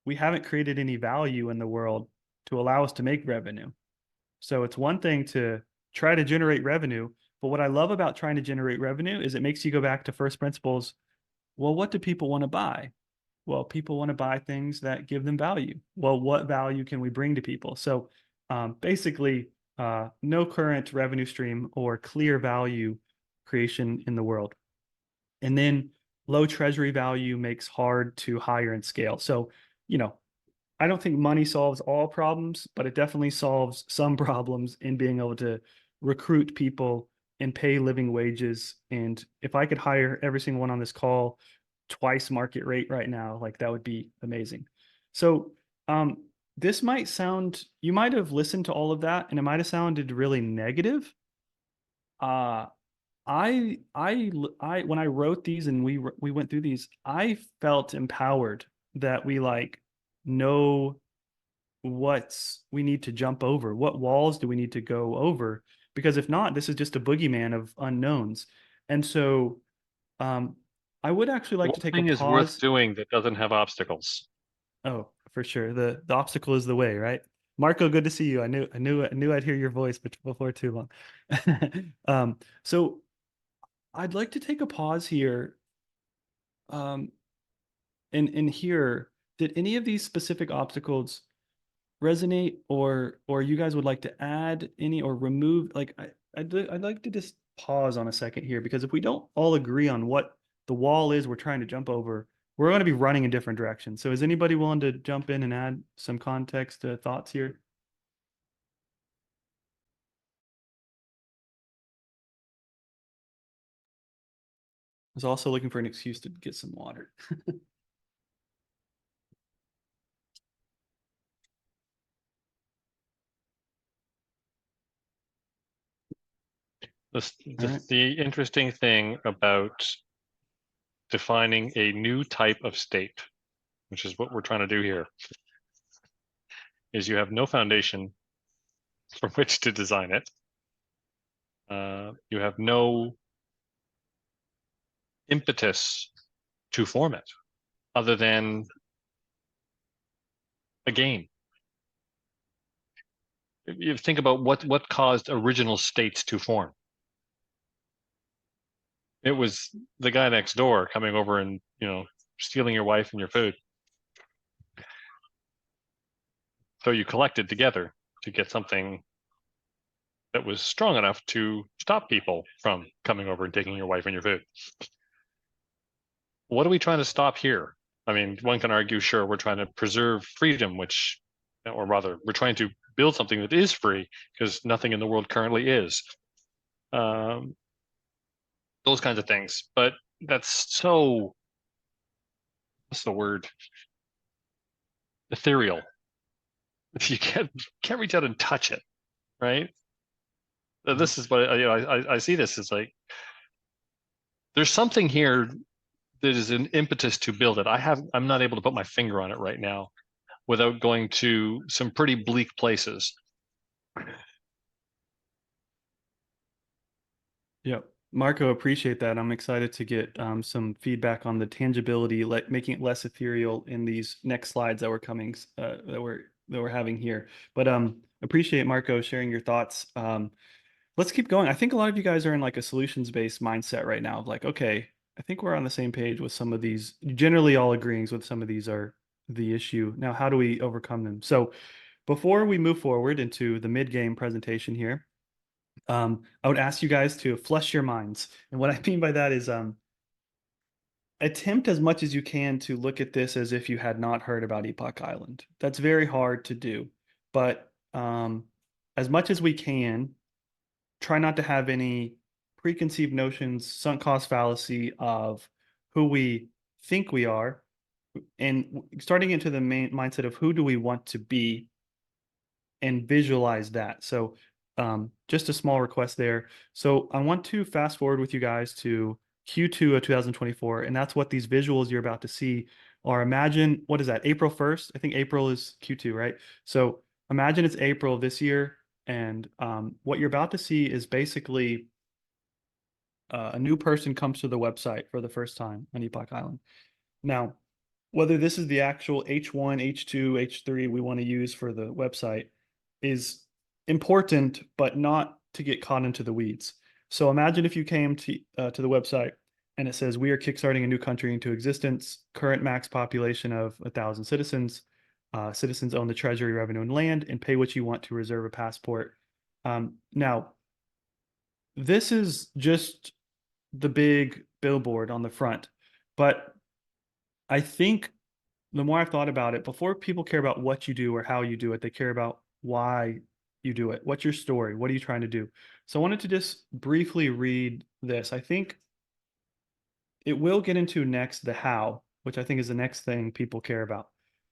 we haven't created any value in the world to allow us to make revenue. So it's one thing to try to generate revenue, but what I love about trying to generate revenue is it makes you go back to first principles. Well, what do people want to buy? Well, people want to buy things that give them value. Well, what value can we bring to people? So basically, no current revenue stream or clear value creation in the world. And then low treasury value makes hard to hire and scale. So, I don't think money solves all problems, but it definitely solves some problems in being able to recruit people and pay living wages. And if I could hire every single one on this call twice market rate right now, like that would be amazing. So this might sound, you might have listened to all of that and it might have sounded really negative. When I wrote these and we went through these, I felt empowered that we know what's we need to jump over? What walls do we need to go over? Because if not, this is just a boogeyman of unknowns. And so I would actually like What to take a thing is worth pause. doing that doesn't have obstacles? Oh, for sure. The obstacle is the way, right? Marco, good to see you. I knew I'd hear your voice before too long. So I'd like to take a pause here. And here, did any of these specific obstacles resonate, or you guys would like to add any or remove? Like I'd like to just pause on a second here, because if we don't all agree on what the wall is we're trying to jump over, we're going to be running in different directions. So is anybody willing to jump in and add some context thoughts here? I was also looking for an excuse to get some water. right. The interesting thing about defining a new type of state, which is what we're trying to do here, is you have no foundation from which to design it. You have no impetus to form it other than a game. You think about what caused original states to form. It was the guy next door coming over and, stealing your wife and your food. So you collected together to get something that was strong enough to stop people from coming over and taking your wife and your food. What are we trying to stop here? I mean, one can argue, sure, we're trying to preserve freedom, or rather, we're trying to build something that is free, because nothing in the world currently is. Those kinds of things. But that's so, what's the word? Ethereal. If you can't reach out and touch it, right? This is what I see this as like, there's something here that is an impetus to build it. I'm not able to put my finger on it right now without going to some pretty bleak places. Yep. Marco, appreciate that. I'm excited to get some feedback on the tangibility, like making it less ethereal in these next slides that we're coming that we're having here. But appreciate Marco sharing your thoughts. Let's keep going. I think a lot of you guys are in like a solutions-based mindset right now of like, okay, I think we're on the same page with some of these, generally all agreeing with some of these are the issue. Now, how do we overcome them? So before we move forward into the mid-game presentation here, I would ask you guys to flush your minds. And what I mean by that is attempt as much as you can to look at this as if you had not heard about Epoch Island. That's very hard to do. But as much as we can, try not to have any preconceived notions, sunk cost fallacy of who we think we are, and starting into the main mindset of who do we want to be and visualize that. So just a small request there. So I want to fast forward with you guys to Q2 of 2024, and that's what these visuals you're about to see are. Imagine, what is that, April 1st? I think April is Q2, right? So imagine it's April of this year, and what you're about to see is basically a new person comes to the website for the first time on Epoch Island. Now, whether this is the actual H1, H2, H3 we want to use for the website is important, but not to get caught into the weeds. So imagine if you came to the website and it says, we are kickstarting a new country into existence, current max population of 1,000 citizens. Citizens own the treasury, revenue, and land, and pay what you want to reserve a passport. Now, this is just the big billboard on the front, but I think the more I've thought about it, before people care about what you do or how you do it, they care about why you do it. What's your story? What are you trying to do? So I wanted to just briefly read this. I think it will get into next the how, which I think is the next thing people care about.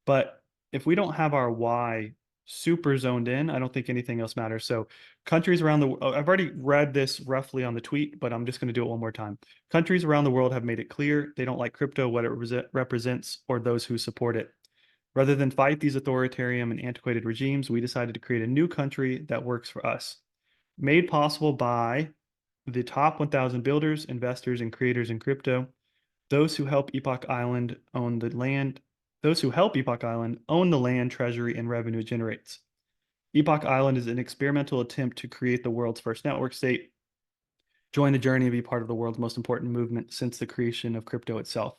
But if we don't have our why super zoned in, I don't think anything else matters. So countries around the world, I've already read this roughly on the tweet, but I'm just going to do it one more time. Countries around the world have made it clear they don't like crypto, what it represents, or those who support it. Rather than fight these authoritarian and antiquated regimes, we decided to create a new country that works for us. Made possible by the top 1,000 builders, investors, and creators in crypto. Those who help Epoch Island own the land. Those who help Epoch Island own the land, treasury, and revenue it generates. Epoch Island is an experimental attempt to create the world's first network state. Join the journey and be part of the world's most important movement since the creation of crypto itself.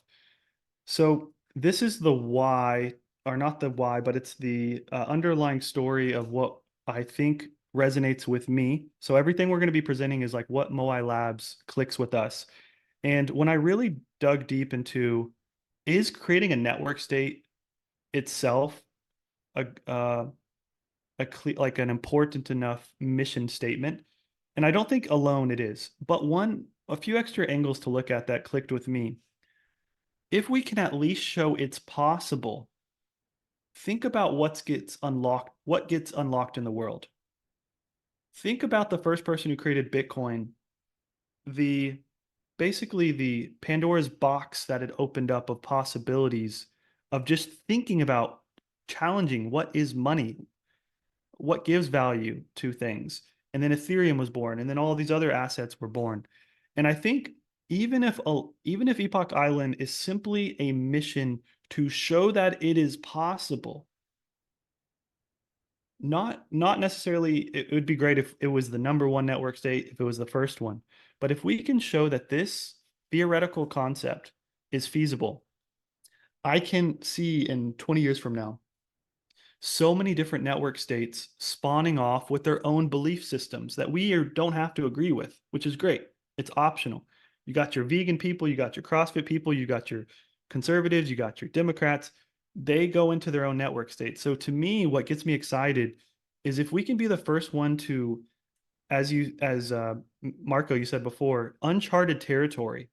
So this is the why, or not the why, but it's the underlying story of what I think resonates with me. So everything we're going to be presenting is like what Moai Labs clicks with us. And when I really dug deep into, is creating a network state itself like an important enough mission statement? And I don't think alone it is, but a few extra angles to look at that clicked with me. If we can at least show it's possible, think about what gets unlocked in the world. Think about the first person who created Bitcoin, basically the Pandora's box that it opened up of possibilities of just thinking about challenging what is money, what gives value to things. And then Ethereum was born, and then all these other assets were born. And I think even if Epoch Island is simply a mission to show that it is possible, not necessarily, it would be great if it was the number one network state, if it was the first one. But if we can show that this theoretical concept is feasible, I can see in 20 years from now, so many different network states spawning off with their own belief systems that we don't have to agree with, which is great. It's optional. You got your vegan people, you got your CrossFit people, you got your conservatives, you got your Democrats. They go into their own network state. So to me, what gets me excited is if we can be the first one to, as Marco, you said before, uncharted territory.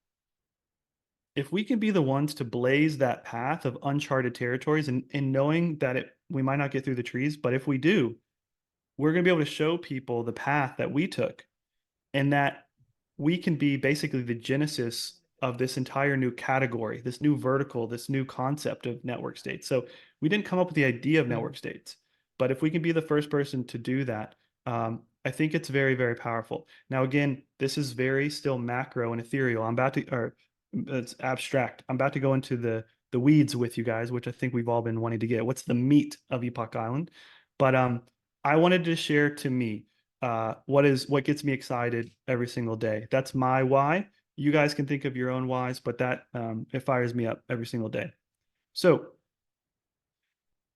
If we can be the ones to blaze that path of uncharted territories and knowing that we might not get through the trees, but if we do, we're going to be able to show people the path that we took, and that we can be basically the genesis of this entire new category, this new vertical, this new concept of network states. So we didn't come up with the idea of network states, but if we can be the first person to do that, I think it's very, very powerful. Now, again, this is very still macro and ethereal. It's abstract. I'm about to go into the weeds with you guys, which I think we've all been wanting to get. What's the meat of Epoch Island? But I wanted to share to me what gets me excited every single day. That's my why. You guys can think of your own whys, but that it fires me up every single day. So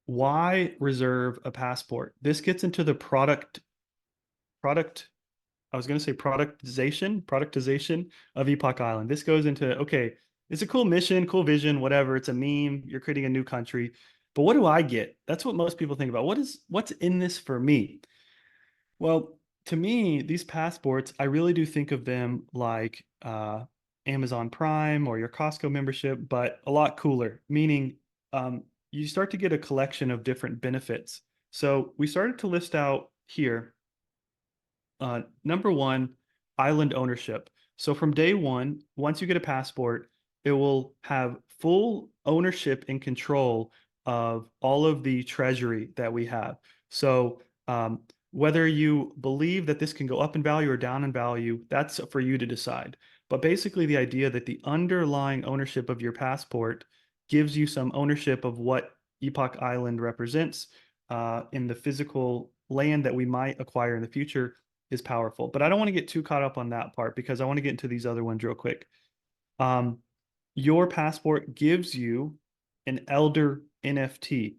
why reserve a passport? This gets into the product. I was going to say productization of Epoch Island. This goes into, okay, it's a cool mission, cool vision, whatever. It's a meme. You're creating a new country. But what do I get? That's what most people think about. What's in this for me? Well, to me, these passports, I really do think of them like Amazon Prime or your Costco membership, but a lot cooler, meaning you start to get a collection of different benefits. So we started to list out here. Number one, island ownership. So from day one, once you get a passport, it will have full ownership and control of all of the treasury that we have. So whether you believe that this can go up in value or down in value, that's for you to decide. But basically the idea that the underlying ownership of your passport gives you some ownership of what Epoch Island represents in the physical land that we might acquire in the future is powerful. But I don't want to get too caught up on that part because I want to get into these other ones real quick. Your passport gives you an elder NFT.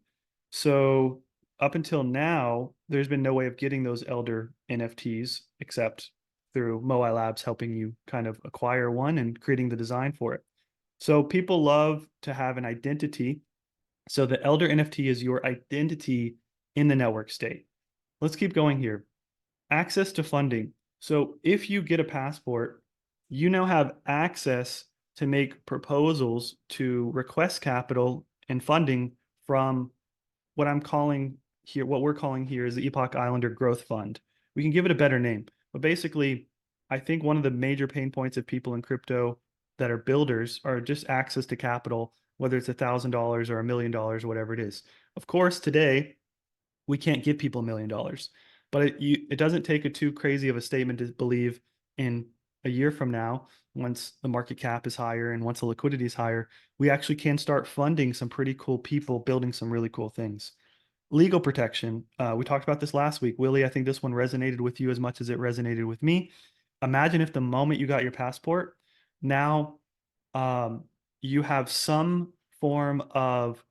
So up until now, there's been no way of getting those elder NFTs except through Moai Labs helping you kind of acquire one and creating the design for it. So people love to have an identity. So the elder NFT is your identity in the network state. Let's keep going here. Access to funding. So if you get a passport, you now have access to make proposals to request capital and funding from what we're calling here is the Epoch Islander Growth Fund. We can give it a better name, but basically, I think one of the major pain points of people in crypto that are builders are just access to capital whether it's $1,000 or $1 million or whatever it is. Of course, today we can't give people $1 million, but it doesn't take a too crazy of a statement to believe in a year from now, once the market cap is higher and once the liquidity is higher, we actually can start funding some pretty cool people building some really cool things. Legal protection. We talked about this last week. Willie, I think this one resonated with you as much as it resonated with me. Imagine if the moment you got your passport, now you have some form of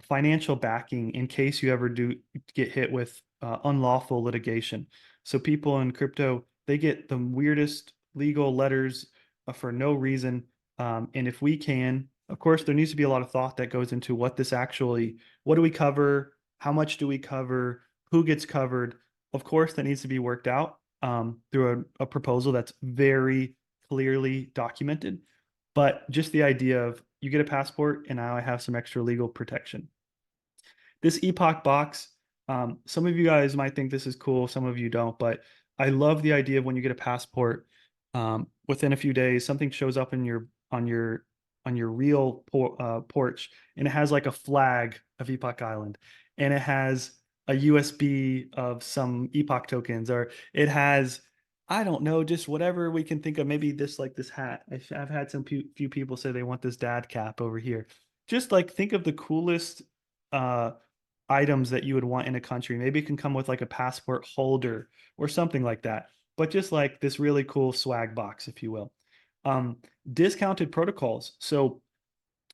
financial backing in case you ever do get hit with unlawful litigation. So people in crypto, they get the weirdest legal letters for no reason. And if we can, of course, there needs to be a lot of thought that goes into what do we cover? How much do we cover? Who gets covered? Of course, that needs to be worked out through a proposal that's very clearly documented. But just the idea of you get a passport and now I have some extra legal protection. This Epoch box, some of you guys might think this is cool, some of you don't, but I love the idea of when you get a passport, within a few days, something shows up in on your real porch, and it has like a flag of Epoch Island, and it has a USB of some Epoch tokens, or it has, I don't know, just whatever we can think of. Maybe this, like this hat. I've had some few people say they want this dad cap over here. Just like think of the coolest items that you would want in a country. Maybe it can come with like a passport holder or something like that. But just like this really cool swag box, if you will. Discounted protocols. So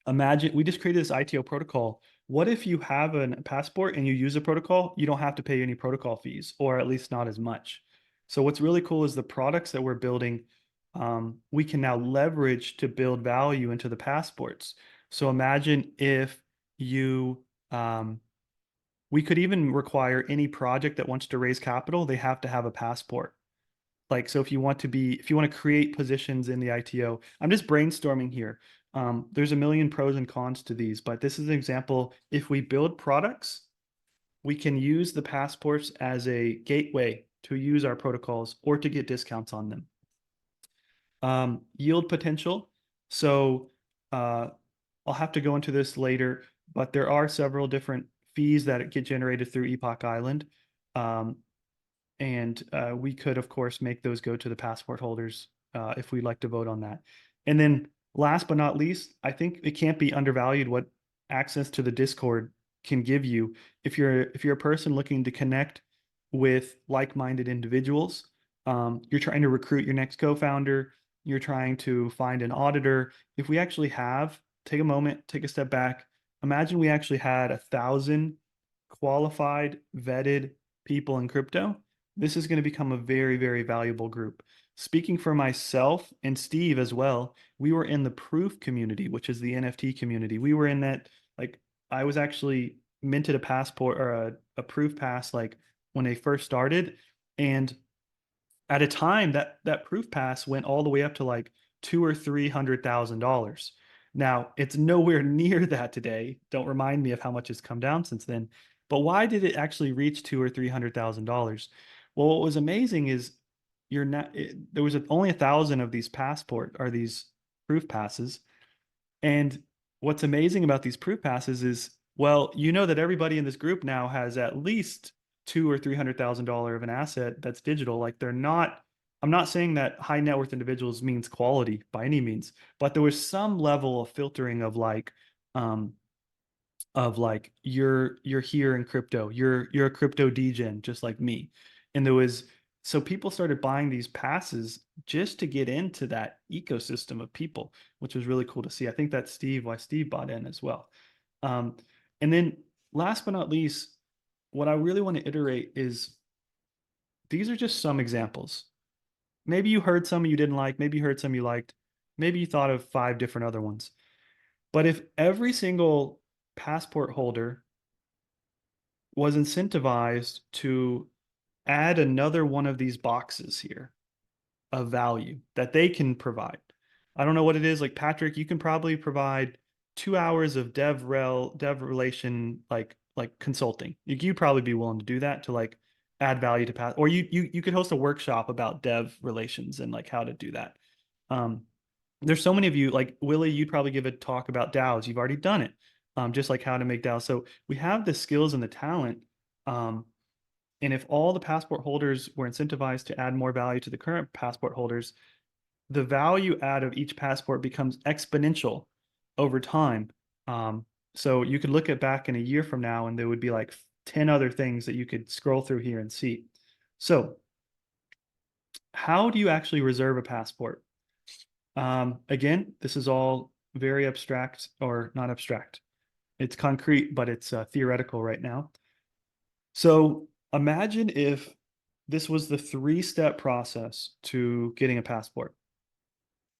imagine we just created this ITO protocol. What if you have a passport and you use a protocol? You don't have to pay any protocol fees, or at least not as much. So what's really cool is the products that we're building, we can now leverage to build value into the passports. So imagine if we could even require any project that wants to raise capital, they have to have a passport. Like, so if you want to create positions in the ITO, I'm just brainstorming here. There's a million pros and cons to these, but this is an example. If we build products, we can use the passports as a gateway to use our protocols or to get discounts on them. Yield potential. So I'll have to go into this later, but there are several different fees that get generated through Epoch Island. And we could, of course, make those go to the passport holders if we'd like to vote on that. And then last but not least, I think it can't be undervalued what access to the Discord can give you. If you're a person looking to connect with like-minded individuals, you're trying to recruit your next co-founder, you're trying to find an auditor. If we actually take a moment, take a step back, imagine we actually had 1,000 qualified, vetted people in crypto. This is going to become a very, very valuable group. Speaking for myself and Steve as well, we were in the proof community, which is the NFT community. We were in that, like, I was actually minted a passport or a proof pass like when they first started. And at a time that proof pass went all the way up to like $200,000 or $300,000. Now it's nowhere near that today. Don't remind me of how much it's come down since then. But why did it actually reach $200,000 or $300,000? Well, what was amazing is there was only 1,000 of these these proof passes. And what's amazing about these proof passes is, well, you know that everybody in this group now has at least $200,000 or $300,000 of an asset that's digital. Like I'm not saying that high net worth individuals means quality by any means, but there was some level of filtering of you're here in crypto, you're a crypto degen just like me. And so people started buying these passes just to get into that ecosystem of people, which was really cool to see. I think that's why Steve bought in as well. And then last but not least, what I really want to iterate is these are just some examples. Maybe you heard some you didn't like, maybe you heard some you liked, maybe you thought of 5 different other ones. But if every single passport holder was incentivized to add another one of these boxes here of value that they can provide. I don't know what it is. Like Patrick, you can probably provide 2 hours of dev relation, like consulting. You'd probably be willing to do that to like add value to or you could host a workshop about dev relations and like how to do that. there's so many of you, like Willie, you'd probably give a talk about DAOs. You've already done it, just like how to make DAOs. So we have the skills and the talent. And if all the passport holders were incentivized to add more value to the current passport holders, the value add of each passport becomes exponential over time. So you could look at back in a year from now and there would be like 10 other things that you could scroll through here and see. So how do you actually reserve a passport? Again, this is all very abstract, or not abstract. It's concrete, but it's theoretical right now. So imagine if this was the 3-step process to getting a passport.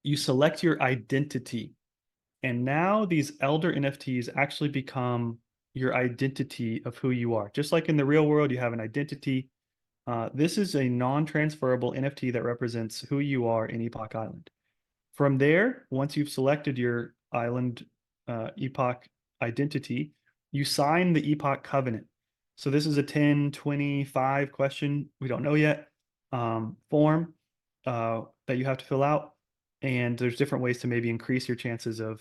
You select your identity, and now these elder NFTs actually become your identity of who you are. Just like in the real world, you have an identity. This is a non-transferable NFT that represents who you are in Epoch Island. From there, once you've selected your island Epoch identity, you sign the Epoch Covenant. So this is a 10, 25 question, we don't know yet, form that you have to fill out. And there's different ways to maybe increase your chances of,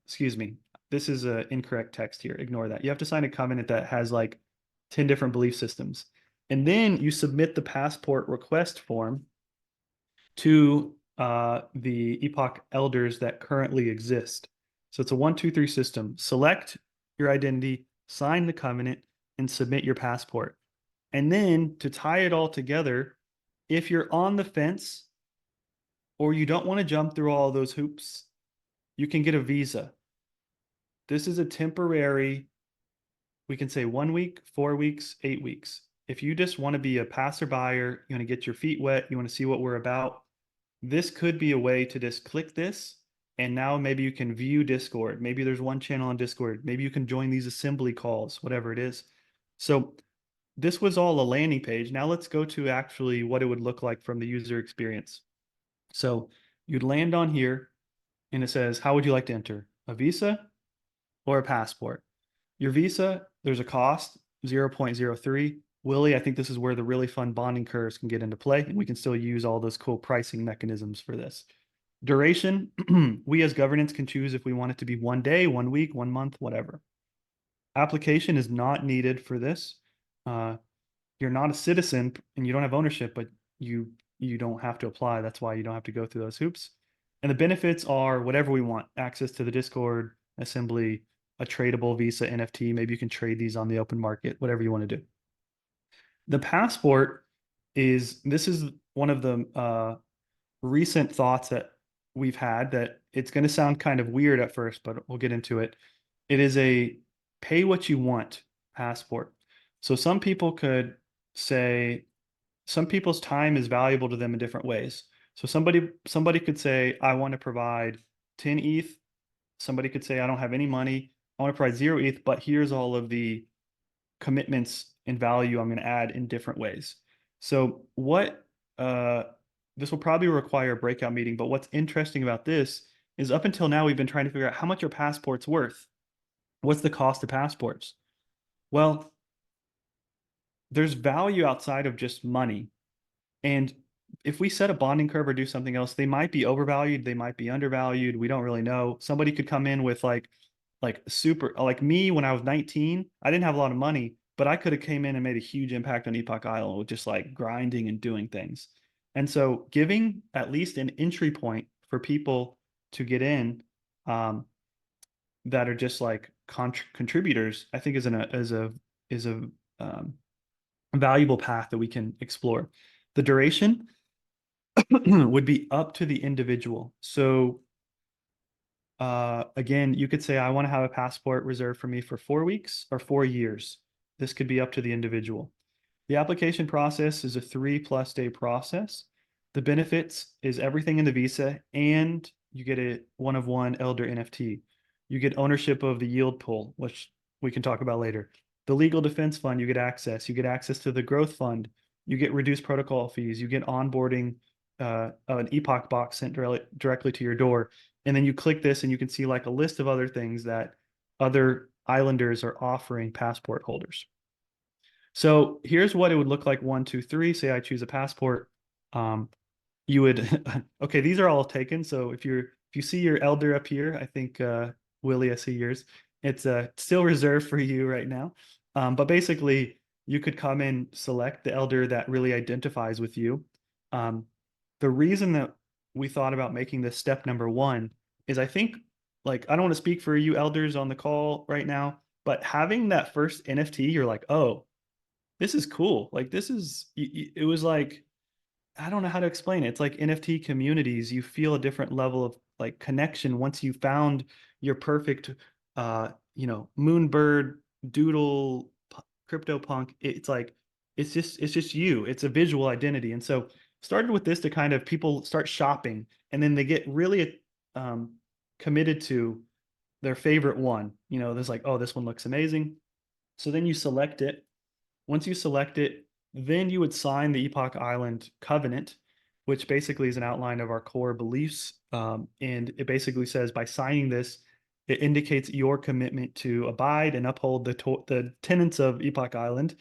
excuse me, this is an incorrect text here. Ignore that. You have to sign a covenant that has like 10 different belief systems. And then you submit the passport request form to the Epoch elders that currently exist. So it's a 1, 2, 3 system. Select your identity, sign the covenant, and submit your passport. And then to tie it all together, if you're on the fence or you don't want to jump through all those hoops, you can get a visa. This is a temporary, we can say 1 week, 4 weeks, 8 weeks. If you just want to be a passerby, or you want to get your feet wet, you want to see what we're about, this could be a way to just click this, and now maybe you can view Discord. Maybe there's one channel on Discord. Maybe you can join these assembly calls, whatever it is. So this was all a landing page. Now let's go to actually what it would look like from the user experience. So you'd land on here and it says, how would you like to enter? A visa or a passport? Your visa, there's a cost, 0.03. Willie, I think this is where the really fun bonding curves can get into play, and we can still use all those cool pricing mechanisms for this. Duration, we as governance can choose if we want it to be 1 day, 1 week, 1 month, whatever. Application is not needed for this. You're not a citizen and you don't have ownership, but you don't have to apply. That's why you don't have to go through those hoops. And the benefits are whatever we want: access to the Discord, assembly, a tradable Visa NFT. Maybe you can trade these on the open market, whatever you want to do. The passport is one of the recent thoughts that we've had, that it's going to sound kind of weird at first, but we'll get into it. It is a pay what you want passport. So some people could say, some people's time is valuable to them in different ways. So somebody could say, I want to provide 10 ETH. Somebody could say, I don't have any money. I want to provide 0 ETH, but here's all of the commitments and value I'm going to add in different ways. So this will probably require a breakout meeting, but what's interesting about this is up until now, we've been trying to figure out how much are passports worth? What's the cost of passports? Well, there's value outside of just money. And if we set a bonding curve or do something else, they might be overvalued, they might be undervalued. We don't really know. Somebody could come in with like super, like me when I was 19, I didn't have a lot of money, but I could have came in and made a huge impact on Epoch Island with just like grinding and doing things. And so giving at least an entry point for people to get in that are just like contributors, I think is a valuable path that we can explore. The duration would be up to the individual. So again, you could say, I want to have a passport reserved for me for 4 weeks or 4 years. This could be up to the individual. The application process is a 3+ day process. The benefits is everything in the visa, and you get a 1-of-1 elder NFT. You get ownership of the yield pool, which we can talk about later. The legal defense fund, you get access. You get access to the growth fund. You get reduced protocol fees. You get onboarding, an Epoch box sent directly to your door. And then you click this and you can see like a list of other things that other islanders are offering passport holders. So here's what it would look like. 1, 2, 3, say I choose a passport. You you would okay, these are all taken. So if you see your elder up here, I think Willie, I see yours. It's still reserved for you right now. But basically you could come and select the elder that really identifies with you. Um, the reason that we thought about making this step number one is I think, like, I don't want to speak for you elders on the call right now, but having that first NFT, you're like, oh, this is cool. Like, this is, it was like, I don't know how to explain it. It's like NFT communities. You feel a different level of like connection once you found your perfect, Moonbird doodle crypto punk. It's like it's just you. It's a visual identity. And so started with this to kind of people start shopping, and then they get really um, committed to their favorite one. There's like, oh, this one looks amazing. So then you select it. Once you select it, then you would sign the Epoch Island covenant, which basically is an outline of our core beliefs. And it basically says by signing this, it indicates your commitment to abide and uphold the tenets of Epoch Island.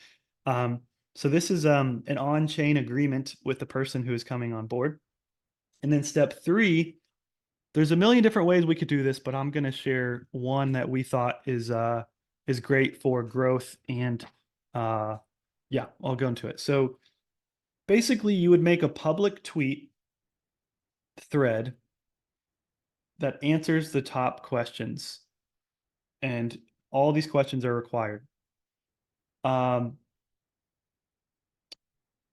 So this is an on-chain agreement with the person who is coming on board. And then step 3, there's a million different ways we could do this, but I'm going to share one that we thought is great for growth and yeah, I'll go into it. So basically you would make a public tweet thread that answers the top questions, and all these questions are required.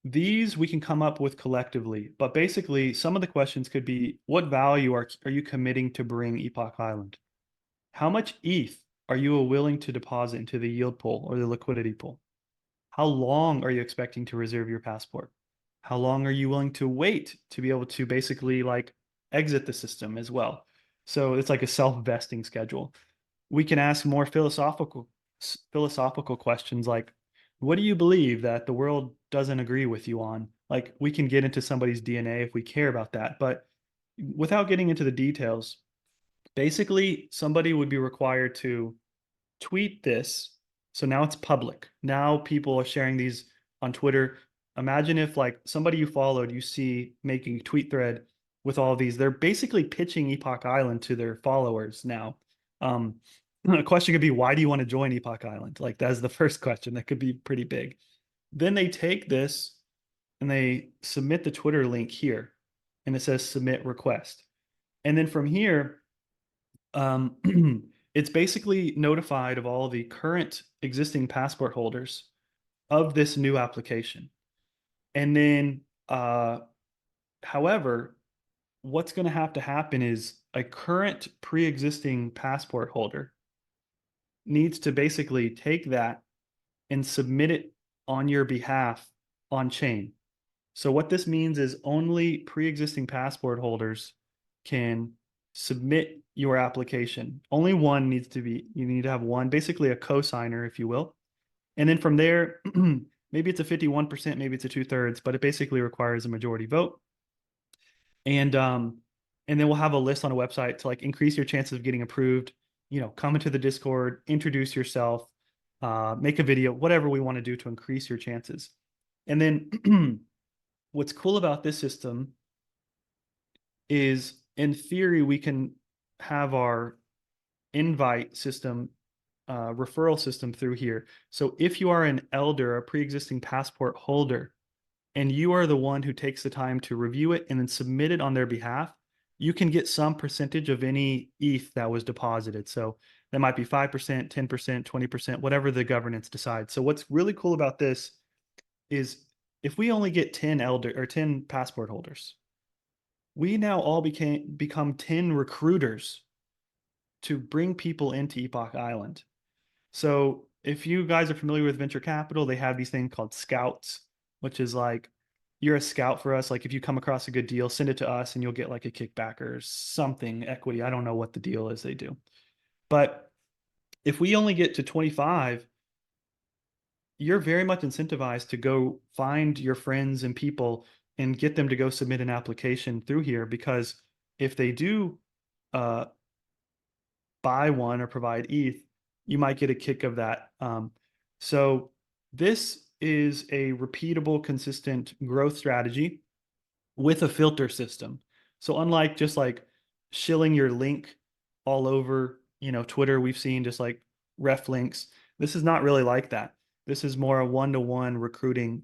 These we can come up with collectively, but basically some of the questions could be, what value are you committing to bring Epoch Island? How much ETH are you willing to deposit into the yield pool or the liquidity pool? How long are you expecting to reserve your passport? How long are you willing to wait to be able to basically like exit the system as well? So it's like a self-vesting schedule. We can ask more philosophical questions like, what do you believe that the world doesn't agree with you on? Like, we can get into somebody's DNA if we care about that, but without getting into the details, basically somebody would be required to tweet this. So now it's public. Now people are sharing these on Twitter. Imagine if like somebody you followed, you see making a tweet thread with all of these. They're basically pitching Epoch Island to their followers now. A question could be, why do you want to join Epoch Island? Like, that's the first question. That could be pretty big. Then they take this and they submit the Twitter link here, and it says submit request. And then from here, it's basically notified of all the current existing passport holders of this new application. And then, however, what's going to have to happen is a current pre-existing passport holder needs to basically take that and submit it on your behalf on chain. So what this means is only pre-existing passport holders can submit your application. Only one needs to be, you need to have one, basically a co-signer, if you will. And then from there, maybe it's a 51%, maybe it's a 2/3, but it basically requires a majority vote. And then we'll have a list on a website to like increase your chances of getting approved. Come into the Discord, introduce yourself, make a video, whatever we want to do to increase your chances. And then what's cool about this system is, in theory, we can have our invite system, referral system through here. So if you are an elder, a pre-existing passport holder, and you are the one who takes the time to review it and then submit it on their behalf, you can get some percentage of any ETH that was deposited. So that might be 5%, 10%, 20%, whatever the governance decides. So what's really cool about this is if we only get 10 passport holders, we now all become 10 recruiters to bring people into Epoch Island. So if you guys are familiar with venture capital, they have these things called scouts, which is like, you're a scout for us. Like, if you come across a good deal, send it to us and you'll get like a kickback or something, equity. I don't know what the deal is they do. But if we only get to 25, you're very much incentivized to go find your friends and people and get them to go submit an application through here, because if they do buy one or provide ETH, you might get a kick of that. So this is a repeatable, consistent growth strategy. with a filter system. So unlike just like shilling your link all over, Twitter, we've seen just like ref links. This is not really like that. This is more a one-to-one recruiting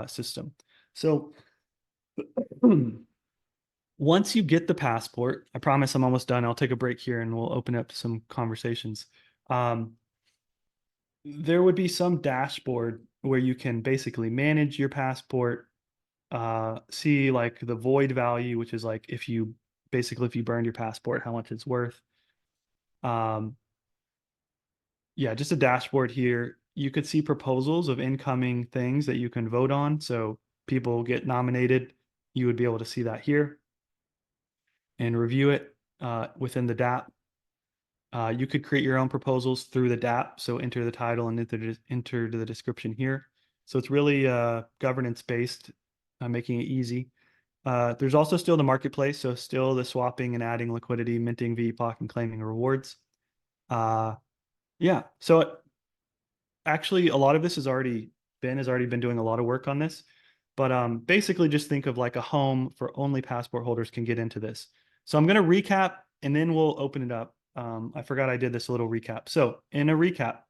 system. So once you get the passport, I promise I'm almost done. I'll take a break here and we'll open up some conversations. There would be some dashboard where you can basically manage your passport, see like the void value, which is like if you burned your passport, how much it's worth. Yeah, just a dashboard here. You could see proposals of incoming things that you can vote on. So people get nominated. You would be able to see that here and review it within the DApp. You could create your own proposals through the DApp. So enter the title and enter the description here. So it's really governance based, making it easy. There's also still the marketplace. So still the swapping and adding liquidity, minting VPOC and claiming rewards. Yeah. So actually a lot of this has already been doing a lot of work on this. But basically just think of like a home for only passport holders can get into this. So I'm going to recap and then we'll open it up. I forgot I did this little recap. So in a recap,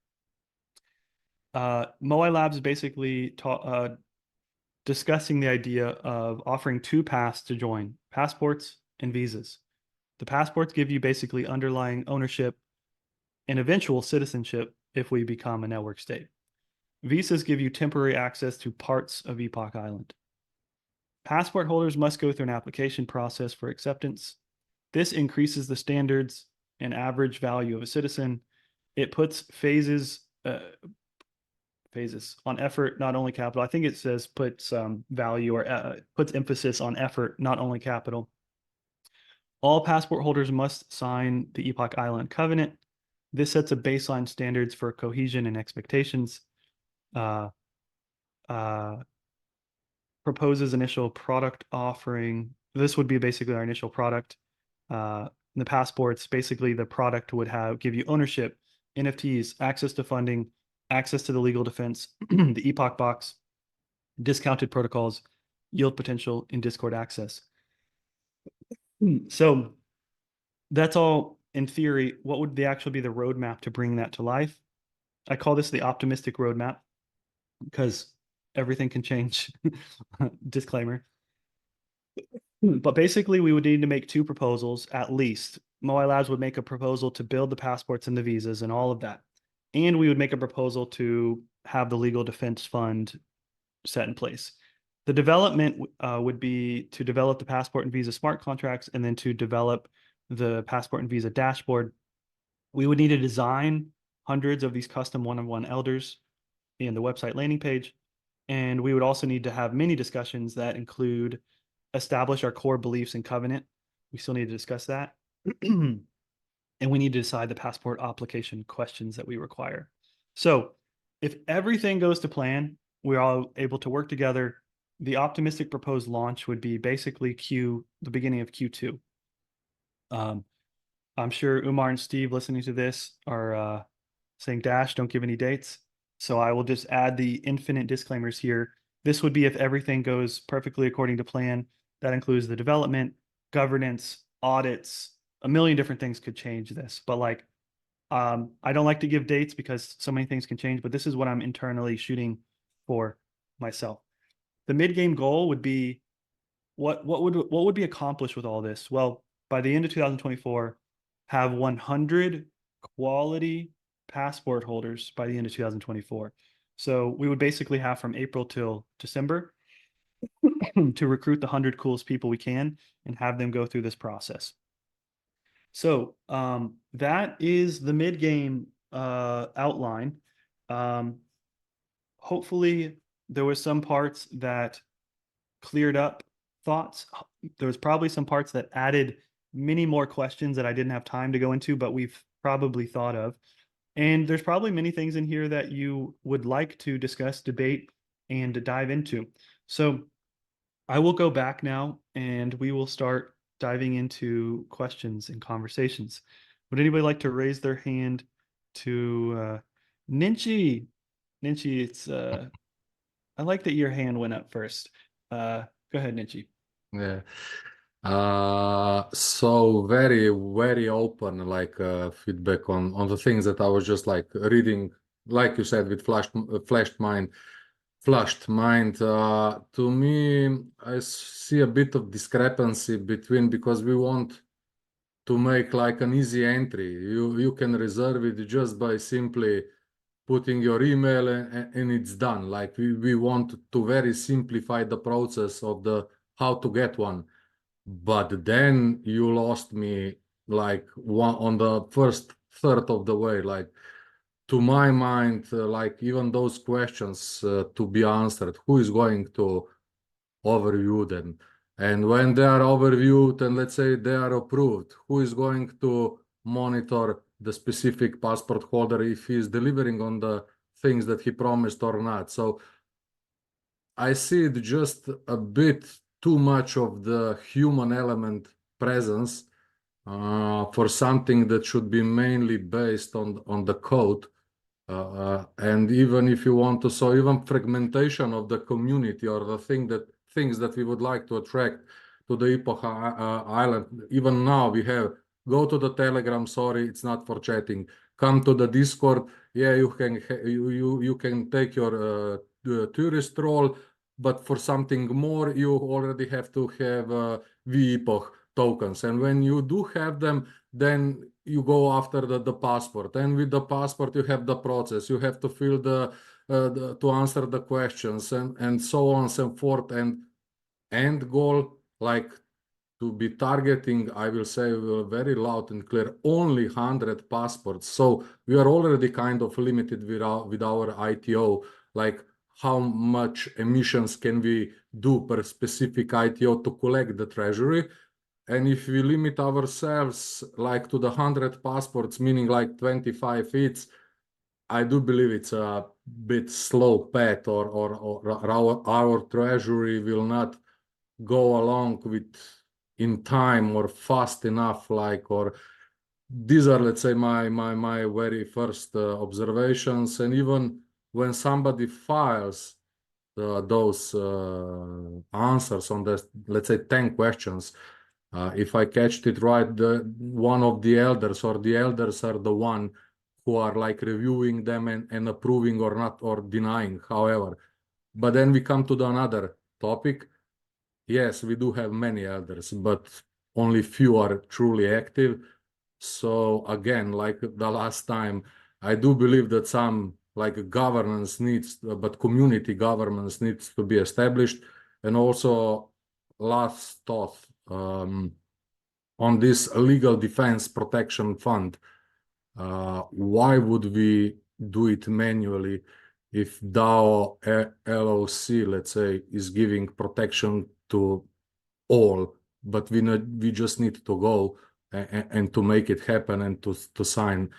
Moai Labs is basically discussing the idea of offering 2 paths to join, passports and visas. The passports give you basically underlying ownership and eventual citizenship if we become a network state. Visas give you temporary access to parts of Epoch Island. Passport holders must go through an application process for acceptance. This increases the standards and average value of a citizen. It puts phases on effort, not only capital. I think it says puts value or puts emphasis on effort, not only capital. All passport holders must sign the Epoch Island Covenant. This sets a baseline standards for cohesion and expectations. Proposes initial product offering. This would be basically our initial product. The passports, basically the product would give you ownership, NFTs, access to funding, access to the legal defense, the Epoch box, discounted protocols, yield potential, and Discord access. So that's all in theory. What would actually be the roadmap to bring that to life? I call this the optimistic roadmap because everything can change. Disclaimer. But basically, we would need to make 2 proposals at least. Moai Labs would make a proposal to build the passports and the visas and all of that. And we would make a proposal to have the legal defense fund set in place. The development would be to develop the passport and visa smart contracts and then to develop the passport and visa dashboard. We would need to design hundreds of these custom one-on-one elders in the website landing page. And we would also need to have many discussions that include establish our core beliefs and covenant. We still need to discuss that. And we need to decide the passport application questions that we require. So if everything goes to plan, we're all able to work together. The optimistic proposed launch would be basically the beginning of Q2. I'm sure Umar and Steve listening to this are saying, Dash, don't give any dates. So I will just add the infinite disclaimers here. This would be if everything goes perfectly according to plan. That includes the development, governance, audits, a million different things could change this. But I don't like to give dates because so many things can change, but this is what I'm internally shooting for myself. The mid-game goal would be what would be accomplished with all this? Well, by the end of 2024, have 100 quality passport holders by the end of 2024. So we would basically have from April till December to recruit the 100 coolest people we can and have them go through this process. So that is the mid-game outline. Hopefully there was some parts that cleared up thoughts. There was probably some parts that added many more questions that I didn't have time to go into, but we've probably thought of. And there's probably many things in here that you would like to discuss, debate, and to dive into. So I will go back now and we will start diving into questions and conversations. Would anybody like to raise their hand to Ninchi? Ninchi, it's I like that your hand went up first. Go ahead, Ninchi. Yeah. So very, very open, like feedback on the things that I was just like reading, like you said, with flushed mind. To me, I see a bit of discrepancy between, because we want to make like an easy entry. You can reserve it just by simply putting your email, and it's done. Like we want to very simplify the process of the how to get one. But then you lost me like one on the first third of the way. Like to my mind, like even those questions to be answered, who is going to overview them? And when they are overviewed and let's say they are approved, who is going to monitor the specific passport holder if he is delivering on the things that he promised or not? So I see it just a bit too much of the human element presence for something that should be mainly based on the code. And even if you want to, so even fragmentation of the community or the things that we would like to attract to the Epoch Island. Even now we have go to the Telegram. Sorry, it's not for chatting. Come to the Discord. Yeah, you can take your tourist role, but for something more, you already have to have vEpoch tokens. And when you do have them, then you go after the passport. And with the passport, you have the process. You have to fill to answer the questions and so on and so forth. And end goal, like to be targeting, I will say very loud and clear, only 100 passports. So we are already kind of limited with our ITO, like how much emissions can we do per specific ITO to collect the treasury. And if we limit ourselves like to the 100 passports, meaning like 25 hits, I do believe it's a bit slow path, or our treasury will not go along with in time or fast enough, like, or these are, let's say, my very first observations. And even when somebody files those answers on the, let's say, 10 questions, if I catched it right, one of the elders or the elders are the one who are like reviewing them and approving or not, or denying, however. But then we come to another topic. Yes, we do have many elders, but only few are truly active. So again, like the last time, I do believe that some like governance needs, but community governance needs to be established. And also last thought on this legal defense protection fund. Why would we do it manually if DAO LOC, let's say, is giving protection to all, but we just need to go and to make it happen and to sign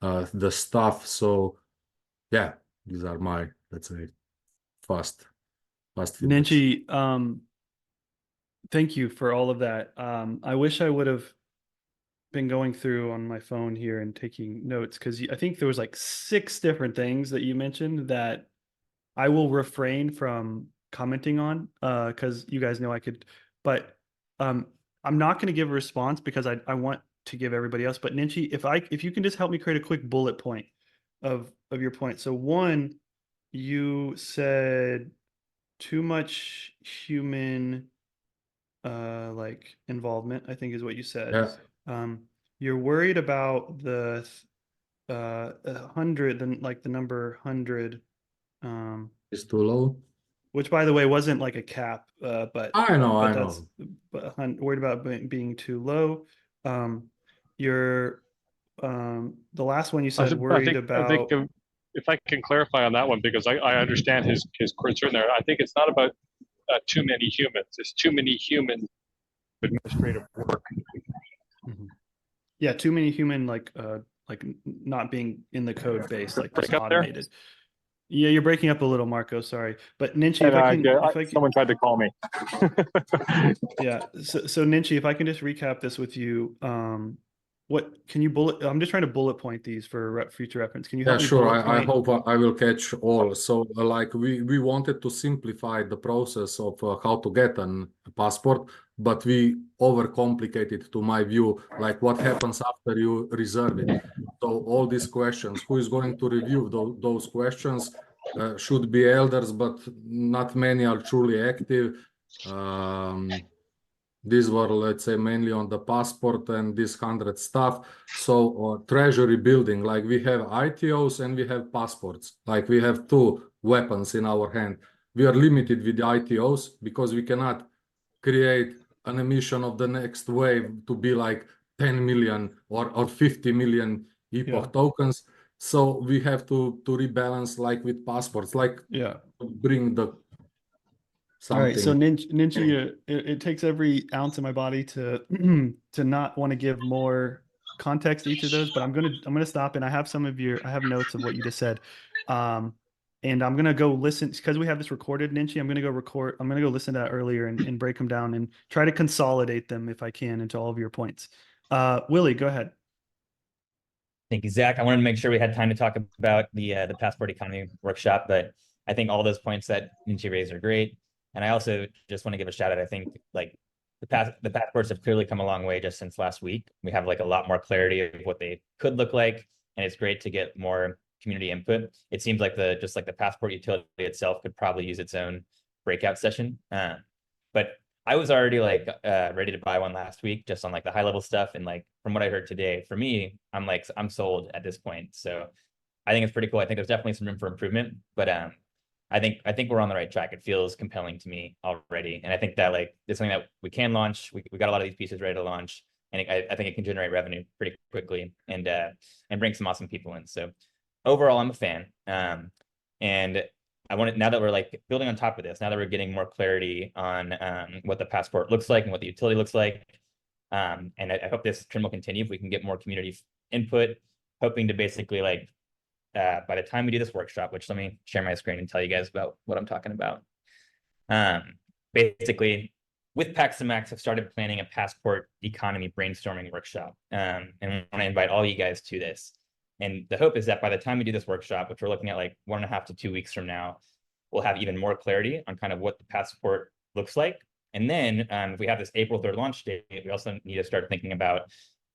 the stuff. So yeah, these are my, let's say, fast feedbacks. Ninchi, thank you for all of that. I wish I would have been going through on my phone here and taking notes, because I think there was like 6 different things that you mentioned that I will refrain from commenting on, because you guys know I could, but I'm not going to give a response because I want to give everybody else. But Ninchi, if you can just help me create a quick bullet point of your point. So one, you said too much human like involvement, I think is what you said. Yeah. You're worried about the 100, then like the number 100, It's too low. which by the way wasn't like a cap, but I know. that's worried about being too low. You're the last one you said worried I think about. if I can clarify on that one, because I understand his concern there. I think it's not about too many humans. It's too many human administrative work. Mhm. Yeah, too many human, like not being in the code base, like just automated. Yeah, you're breaking up a little, Marco. Sorry, but Ninchi, if I can, someone tried to call me. yeah. So Ninchi, if I can just recap this with you, what can you bullet? I'm just trying to bullet point these for future reference. Can you Yeah, help me sure. bullet I point? hope I will catch all. So, like we wanted to simplify the process of how to get a passport, but we overcomplicated, to my view, like what happens after you reserve it. So all these questions, who is going to review those questions, should be elders, but not many are truly active. These were, let's say, mainly on the passport and this 100 stuff. So treasury building, like we have ITOs and we have passports. Like we have two weapons in our hand. We are limited with the ITOs because we cannot create an emission of the next wave to be like 10 million or 50 million Epoch tokens. So we have to rebalance like with passports, like bring the All right, so something. Ninja, it takes every ounce of my body to to not want to give more context to each of those, but I'm gonna stop, and I have I have notes of what you just said, and I'm gonna go listen because we have this recorded, Ninja. I'm gonna go listen to that earlier and break them down and try to consolidate them if I can into all of your points. Willie, go ahead. Thank you, Zach. I wanted to make sure we had time to talk about the passport economy workshop, but I think all those points that Ninja raised are great. And I also just want to give a shout out. I think like the passports have clearly come a long way just since last week. We have like a lot more clarity of what they could look like, and it's great to get more community input. It seems like just like the passport utility itself could probably use its own breakout session. But I was already like ready to buy one last week just on like the high level stuff. And like from what I heard today, for me, I'm sold at this point. So I think it's pretty cool. I think there's definitely some room for improvement, but I think we're on the right track. It feels compelling to me already. And I think that like it's something that we can launch. We got a lot of these pieces ready to launch. And I think it can generate revenue pretty quickly and bring some awesome people in. So overall, I'm a fan. And I want to, now that we're like building on top of this, now that we're getting more clarity on what the passport looks like and what the utility looks like. And I hope this trend will continue if we can get more community input, hoping to basically like, by the time we do this workshop, which let me share my screen and tell you guys about what I'm talking about. Basically, with Paxamax, I've started planning a passport economy brainstorming workshop. And I want to invite all you guys to this. And the hope is that by the time we do this workshop, which we're looking at like 1.5 to 2 weeks from now, we'll have even more clarity on kind of what the passport looks like. And then if we have this April 3rd launch date, we also need to start thinking about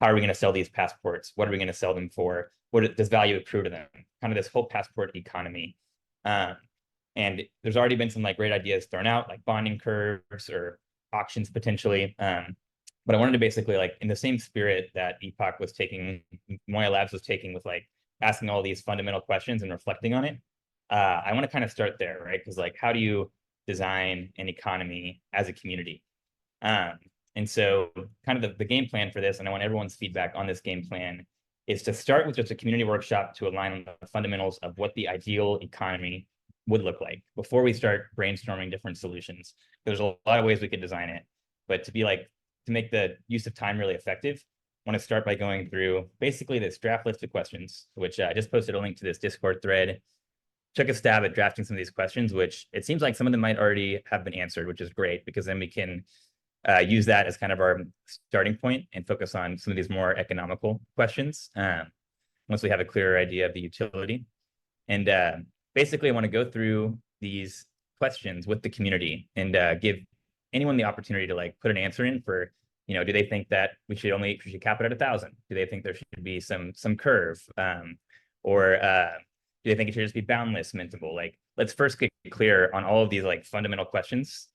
how are we going to sell these passports? What are we going to sell them for? What does value accrue to them? Kind of this whole passport economy. And there's already been some like great ideas thrown out, like bonding curves or auctions potentially. But I wanted to basically like in the same spirit that Epoch was taking, Moya Labs was taking with like asking all these fundamental questions and reflecting on it. I want to kind of start there, right? Because like, how do you design an economy as a community? And so kind of the game plan for this, and I want everyone's feedback on this game plan, is to start with just a community workshop to align on the fundamentals of what the ideal economy would look like before we start brainstorming different solutions. There's a lot of ways we could design it, but to make the use of time really effective, I want to start by going through basically this draft list of questions, which I just posted a link to this Discord thread. Took a stab at drafting some of these questions, which it seems like some of them might already have been answered, which is great because then we can use that as kind of our starting point and focus on some of these more economical questions once we have a clearer idea of the utility. And basically, I want to go through these questions with the community and give anyone the opportunity to like put an answer in for, do they think that we should cap it at 1,000? Do they think there should be some curve? Or do they think it should just be boundless mintable? Like, let's first get clear on all of these like fundamental questions.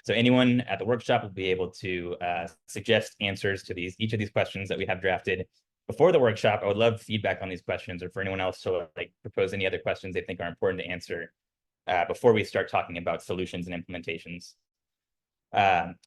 So anyone at the workshop will be able to suggest answers to each of these questions that we have drafted. Before the workshop, I would love feedback on these questions, or for anyone else to like propose any other questions they think are important to answer before we start talking about solutions and implementations.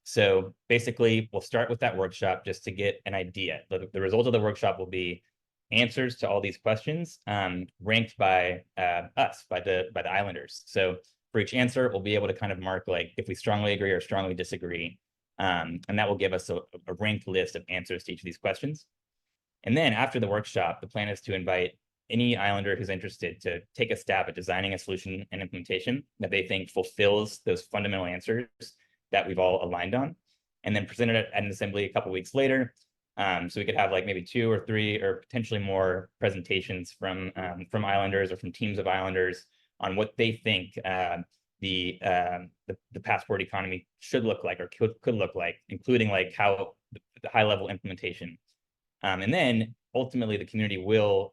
So basically, we'll start with that workshop just to get an idea. The result of the workshop will be answers to all these questions ranked by us, by the Islanders. So for each answer, we'll be able to kind of mark like if we strongly agree or strongly disagree. And that will give us a ranked list of answers to each of these questions. And then after the workshop, the plan is to invite any Islander who's interested to take a stab at designing a solution and implementation that they think fulfills those fundamental answers that we've all aligned on, and then present it at an assembly a couple weeks later So we could have like maybe 2 or 3 or potentially more presentations from Islanders or from teams of Islanders on what they think the passport economy should look like or could look like, including like how the high level implementation. And then ultimately the community will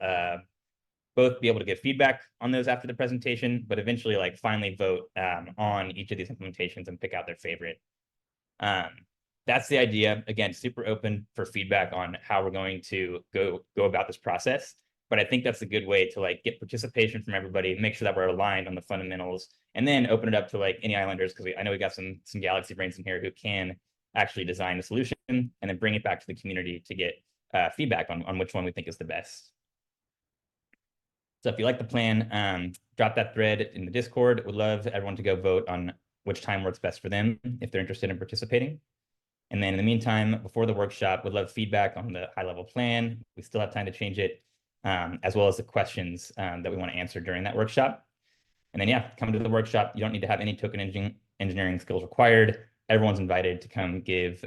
both be able to give feedback on those after the presentation, but eventually like finally vote on each of these implementations and pick out their favorite. That's the idea. Again, super open for feedback on how we're going to go about this process. But I think that's a good way to like get participation from everybody, make sure that we're aligned on the fundamentals, and then open it up to like any Islanders, because I know we got some Galaxy brains in here who can actually design a solution and then bring it back to the community to get feedback on which one we think is the best. So if you like the plan, drop that thread in the Discord. Would love everyone to go vote on which time works best for them if they're interested in participating. And then in the meantime, before the workshop, would love feedback on the high-level plan. We still have time to change it, as well as the questions that we want to answer during that workshop. And then, yeah, come to the workshop. You don't need to have any token engineering skills required. Everyone's invited to come give,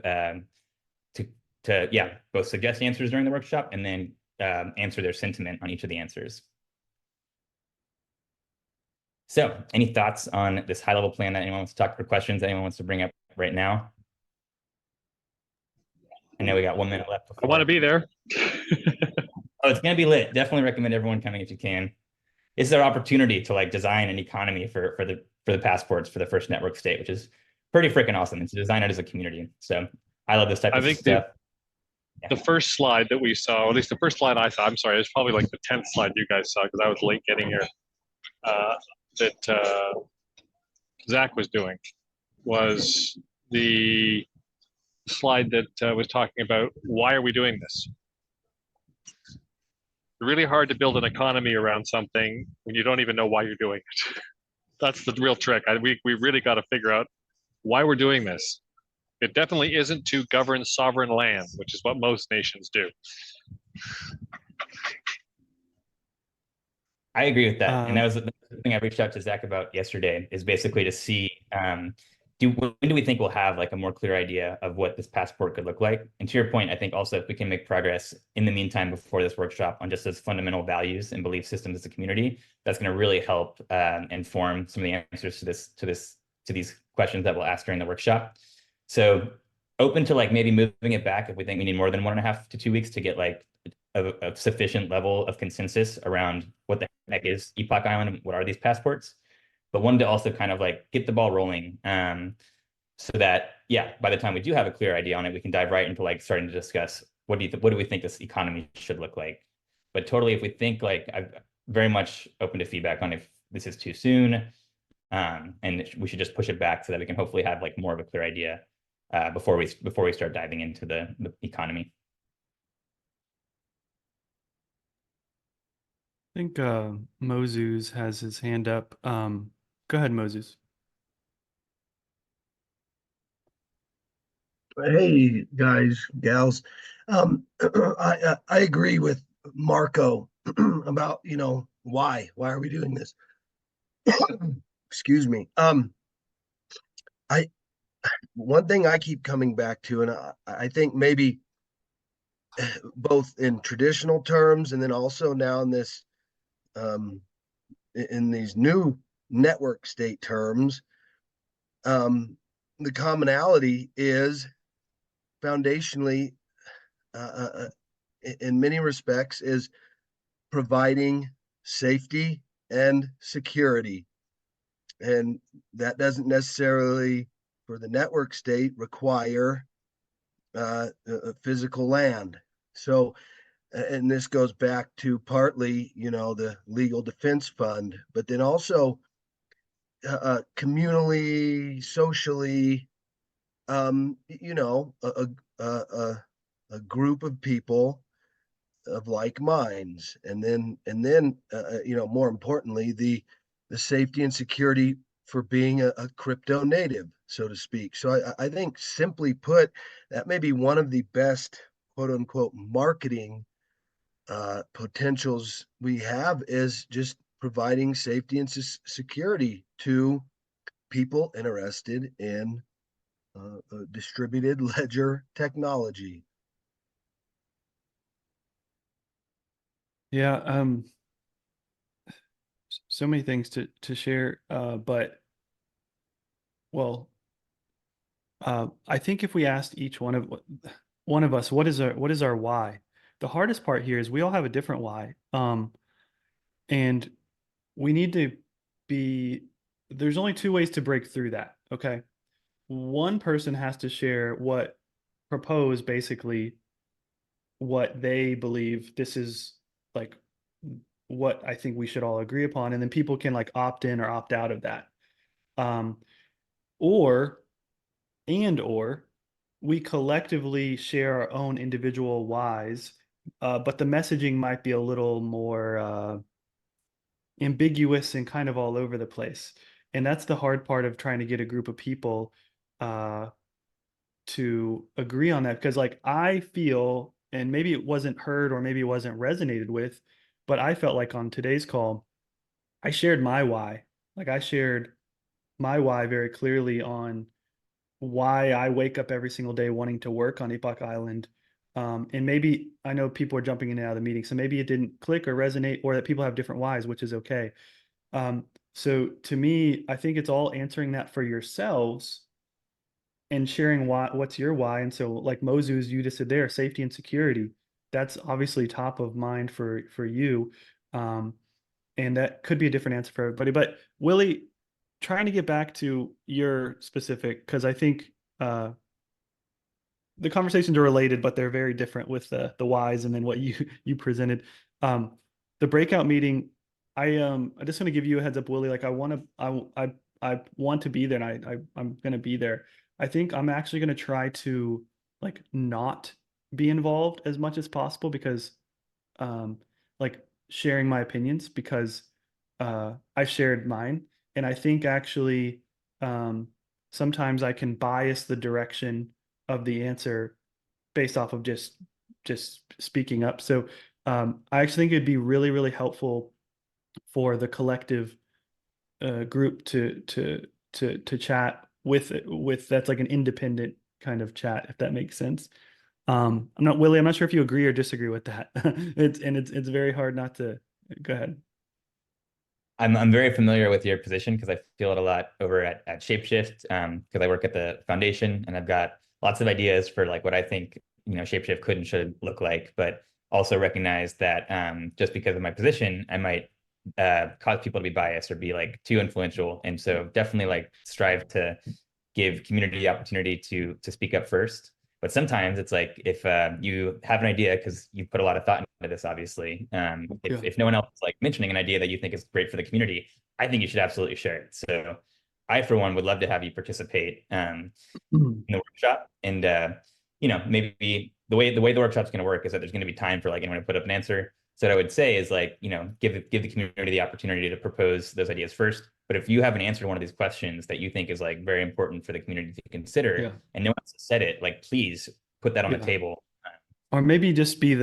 both suggest answers during the workshop and then answer their sentiment on each of the answers. So any thoughts on this high-level plan that anyone wants to talk for questions, anyone wants to bring up right now? I know we got 1 minute left. I want to be there. Oh, it's going to be lit. Definitely recommend everyone coming if you can. It's their opportunity to like design an economy for the passports for the first network state, which is pretty freaking awesome. It's designed it as a community. So I love this type of stuff. The first slide that we saw, or at least the first slide I saw, I'm sorry, it's probably like the 10th slide you guys saw because I was late getting here, that Zach was doing, was the slide that was talking about why are we doing this? It's really hard to build an economy around something when you don't even know why you're doing it. That's the real trick. We really got to figure out why we're doing this. It definitely isn't to govern sovereign land, which is what most nations do. I agree with that. And that was the thing I reached out to Zach about yesterday, is basically to see, when do we think we'll have like a more clear idea of what this passport could look like? And to your point, I think also if we can make progress in the meantime before this workshop on just those fundamental values and belief systems as a community, that's going to really help inform some of the answers to these questions that we'll ask during the workshop. So open to like maybe moving it back if we think we need more than 1.5 to 2 weeks to get like a sufficient level of consensus around what the heck is Epoch Island and what are these passports. But wanted to also kind of like get the ball rolling, so that, yeah, by the time we do have a clear idea on it, we can dive right into like starting to discuss what do we think this economy should look like. But totally, if we think like, I'm very much open to feedback on if this is too soon, and we should just push it back so that we can hopefully have like more of a clear idea before we start diving into the economy. I think Moses has his hand up. Go ahead, Moses. Hey guys, gals. I agree with Marco about, why are we doing this? Excuse me. One thing I keep coming back to, and I think maybe both in traditional terms and then also now in this in these new network state terms, the commonality is foundationally, in many respects, is providing safety and security. And that doesn't necessarily, for the network state, require a physical land. So, and this goes back to partly, the legal defense fund, but then also communally, socially, a group of people of like minds, and then more importantly, the safety and security for being a crypto native, so to speak. So I think, simply put, that may be one of the best quote unquote marketing potentials we have, is just providing safety and security to people interested in distributed ledger technology. Yeah, so many things to share, but well, I think if we asked each one of us, what is our why? The hardest part here is we all have a different why. And we need to be, there's only two ways to break through that. Okay. One person has to share propose basically what they believe this is like what I think we should all agree upon. And then people can like opt in or opt out of that. Um, or or we collectively share our own individual whys, but the messaging might be a little more ambiguous and kind of all over the place. And that's the hard part of trying to get a group of people uh, to agree on that. Because like I feel, and maybe it wasn't heard or maybe it wasn't resonated with, but I felt like on today's call, I shared my why. Like I shared my why very clearly on why I wake up every single day wanting to work on Epoch Island. And maybe I know people are jumping in and out of the meeting, so maybe it didn't click or resonate, or that people have different whys, which is okay. So to me, I think it's all answering that for yourselves and sharing what's your why. And so, like Moses, you just said there, safety and security. That's obviously top of mind for you. Um, and that could be a different answer for everybody. But Willie, trying to get back to your specific, because I think the conversations are related, but they're very different with the whys and then what you presented. Um, the breakout meeting, I just want to give you a heads up, Willie. Like I want to be there, and I'm gonna be there. I think I'm actually gonna try to like not be involved as much as possible because um like sharing my opinions because I shared mine, and I think actually um sometimes I can bias the direction of the answer based off of just speaking up. So I actually think it'd be really, really helpful for the collective group to chat with that's like an independent kind of chat, if that makes sense. I'm not Willie, I'm not sure if you agree or disagree with that. It's very hard not to go ahead. I'm very familiar with your position because I feel it a lot over at Shapeshift because I work at the foundation and I've got lots of ideas for like what I think Shapeshift could and should look like, but also recognize that just because of my position, I might cause people to be biased or be like too influential, and so definitely like strive to give community the opportunity to speak up first. But sometimes it's like if you have an idea because you put a lot of thought into this, obviously. If no one else is like mentioning an idea that you think is great for the community, I think you should absolutely share it. So I, for one, would love to have you participate in the workshop. And maybe the way the workshop's going to work is that there's going to be time for like anyone to put up an answer. So what I would say is like, give the community the opportunity to propose those ideas first. But if you have an answer to one of these questions that you think is like very important for the community to consider, and no one else has said it, like please put that on the table. Or maybe just be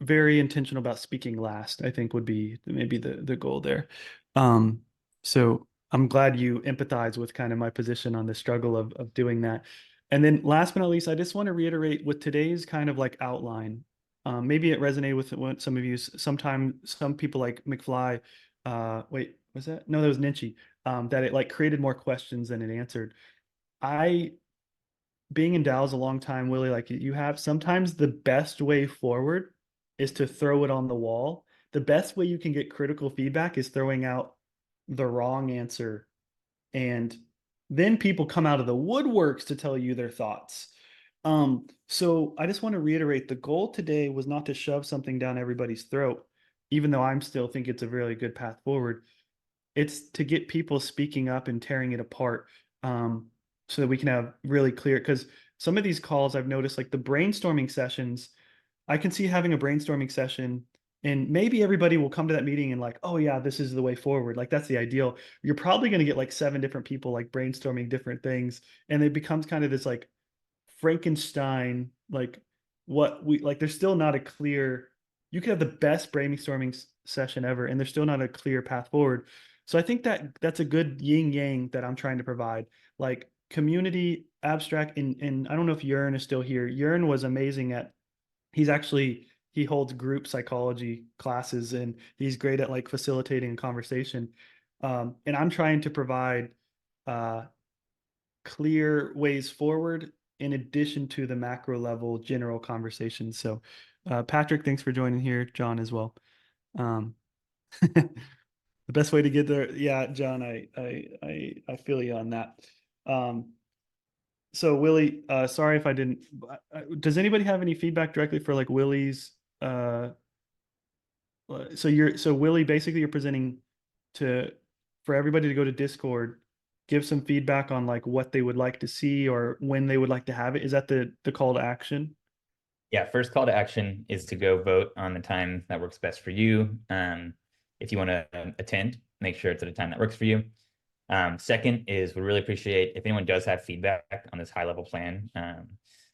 very intentional about speaking last, I think would be maybe the goal there. So I'm glad you empathize with kind of my position on the struggle of doing that. And then last but not least, I just want to reiterate with today's kind of like outline. Maybe it resonated with some of you. Sometimes some people like McFly, wait, was that? No, that was Ninchi, that it like created more questions than it answered. I being in DAOs a long time, Willie, like you have sometimes the best way forward is to throw it on the wall. The best way you can get critical feedback is throwing out the wrong answer. And then people come out of the woodworks to tell you their thoughts. So I just want to reiterate the goal today was not to shove something down everybody's throat, even though I'm still think it's a really good path forward. It's to get people speaking up and tearing it apart. So that we can have really clear, because some of these calls I've noticed, like the brainstorming sessions, I can see having a brainstorming session and maybe everybody will come to that meeting and like, oh yeah, this is the way forward. Like that's the ideal. You're probably going to get like 7 different people like brainstorming different things. And it becomes kind of this like Frankenstein, like what we like, there's still not a clear, you could have the best brainstorming session ever and there's still not a clear path forward. So I think that's a good yin yang that I'm trying to provide. Like community abstract and I don't know if Jörn is still here. Jörn was amazing at he holds group psychology classes, and he's great at like facilitating a conversation. And I'm trying to provide clear ways forward in addition to the macro level general conversation. So, Patrick, thanks for joining here. John as well. The best way to get there, yeah, John, I feel you on that. So Willie, sorry if I didn't. Does anybody have any feedback directly for like Willie's? So Willie, basically, you're presenting for everybody to go to Discord, give some feedback on like what they would like to see or when they would like to have it. Is that the call to action? Yeah, first call to action is to go vote on the time that works best for you. If you want to attend, make sure it's at a time that works for you. Second is we really appreciate if anyone does have feedback on this high level plan.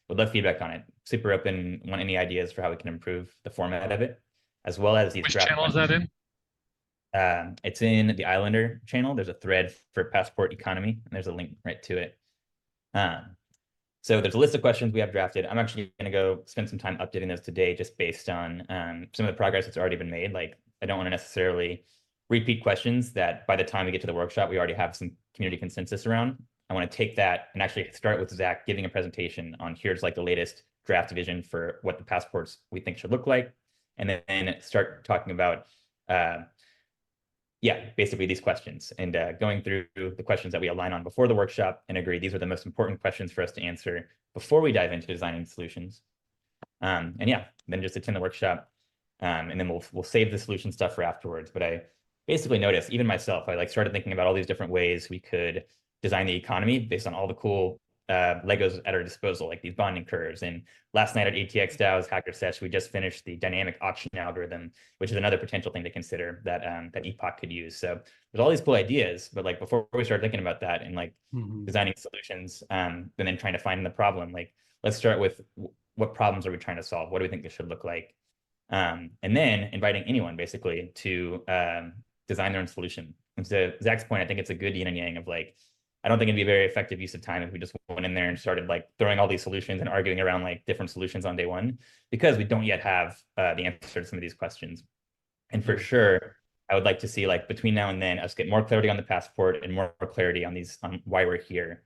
Would love feedback on it. Super open, want any ideas for how we can improve the format of it, as well as these Which draft channel is that in? It's in the Islander channel. There's a thread for passport economy, and there's a link right to it. So there's a list of questions we have drafted. I'm actually going to go spend some time updating those today, just based on some of the progress that's already been made. Like, I don't want to necessarily repeat questions that by the time we get to the workshop, we already have some community consensus around. I want to take that and actually start with Zach giving a presentation on here's like the latest draft vision for what the passports we think should look like. And then start talking about, basically these questions and going through the questions that we align on before the workshop and agree these are the most important questions for us to answer before we dive into designing solutions. Then just attend the workshop. And then we'll save the solution stuff for afterwards. But I basically noticed, even myself, I like started thinking about all these different ways we could design the economy based on all the cool Legos at our disposal, like these bonding curves. And last night at ATX DAO's Hacker Sesh, we just finished the dynamic auction algorithm, which is another potential thing to consider that that Epoch could use. So there's all these cool ideas, but like before we start thinking about that and like designing solutions, and then trying to find the problem, like let's start with what problems are we trying to solve? What do we think this should look like? And then inviting anyone basically to design their own solution. And to Zach's point, I think it's a good yin and yang of like, I don't think it'd be a very effective use of time if we just went in there and started like throwing all these solutions and arguing around like different solutions on day one, because we don't yet have the answer to some of these questions. And for sure, I would like to see like between now and then us get more clarity on the passport and more clarity on why we're here.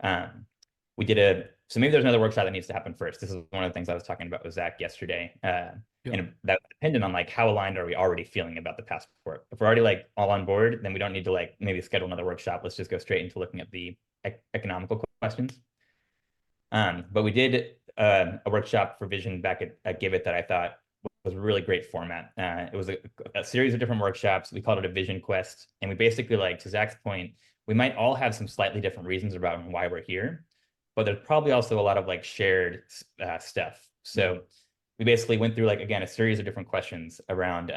So maybe there's another workshop that needs to happen first. This is one of the things I was talking about with Zach yesterday. And that's dependent on like how aligned are we already feeling about the passport. If we're already like all on board, then we don't need to like maybe schedule another workshop. Let's just go straight into looking at the economical questions. But we did a workshop for vision back at Give It that I thought was a really great format. It was a series of different workshops. We called it a vision quest. And we basically, like to Zach's point, we might all have some slightly different reasons about why we're here, but there's probably also a lot of like shared stuff. So we basically went through like, again, a series of different questions around,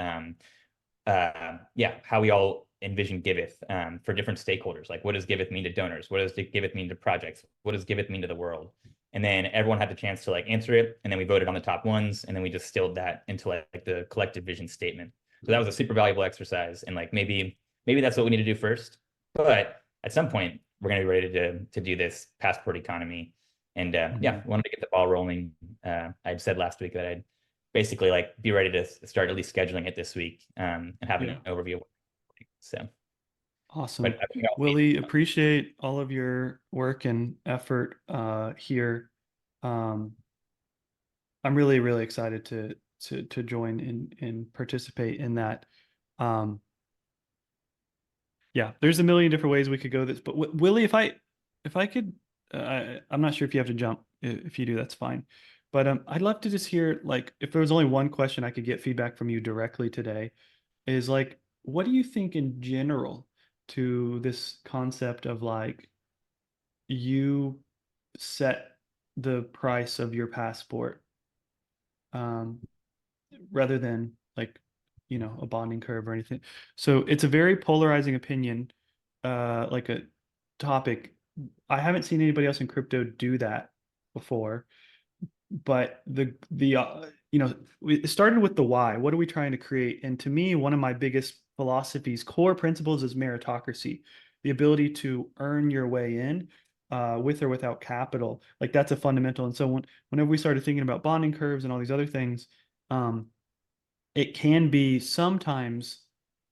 how we all envision Giveth for different stakeholders. Like, what does Giveth mean to donors? What does Giveth mean to projects? What does Giveth mean to the world? And then everyone had the chance to like answer it. And then we voted on the top ones. And then we distilled that into like the collective vision statement. So that was a super valuable exercise. And like, maybe that's what we need to do first. But at some point, we're going to be ready to do this passport economy. And wanted to get the ball rolling. I'd said last week that I'd basically like be ready to start at least scheduling it this week and having an overview. So awesome. Willie, appreciate all of your work and effort here. I'm really, really excited to join and participate in that. There's a million different ways we could go this, but Willie, if I could, I'm not sure if you have to jump. If you do, that's fine. But I'd love to just hear, like, if there was only one question I could get feedback from you directly today, is like, what do you think in general to this concept of like, you set the price of your passport rather than like, a bonding curve or anything. So it's a very polarizing opinion, like a topic. I haven't seen anybody else in crypto do that before, but it started with the why. What are we trying to create? And to me, one of my biggest philosophies, core principles, is meritocracy, the ability to earn your way in, with or without capital. Like, that's a fundamental. And so whenever we started thinking about bonding curves and all these other things, it can be sometimes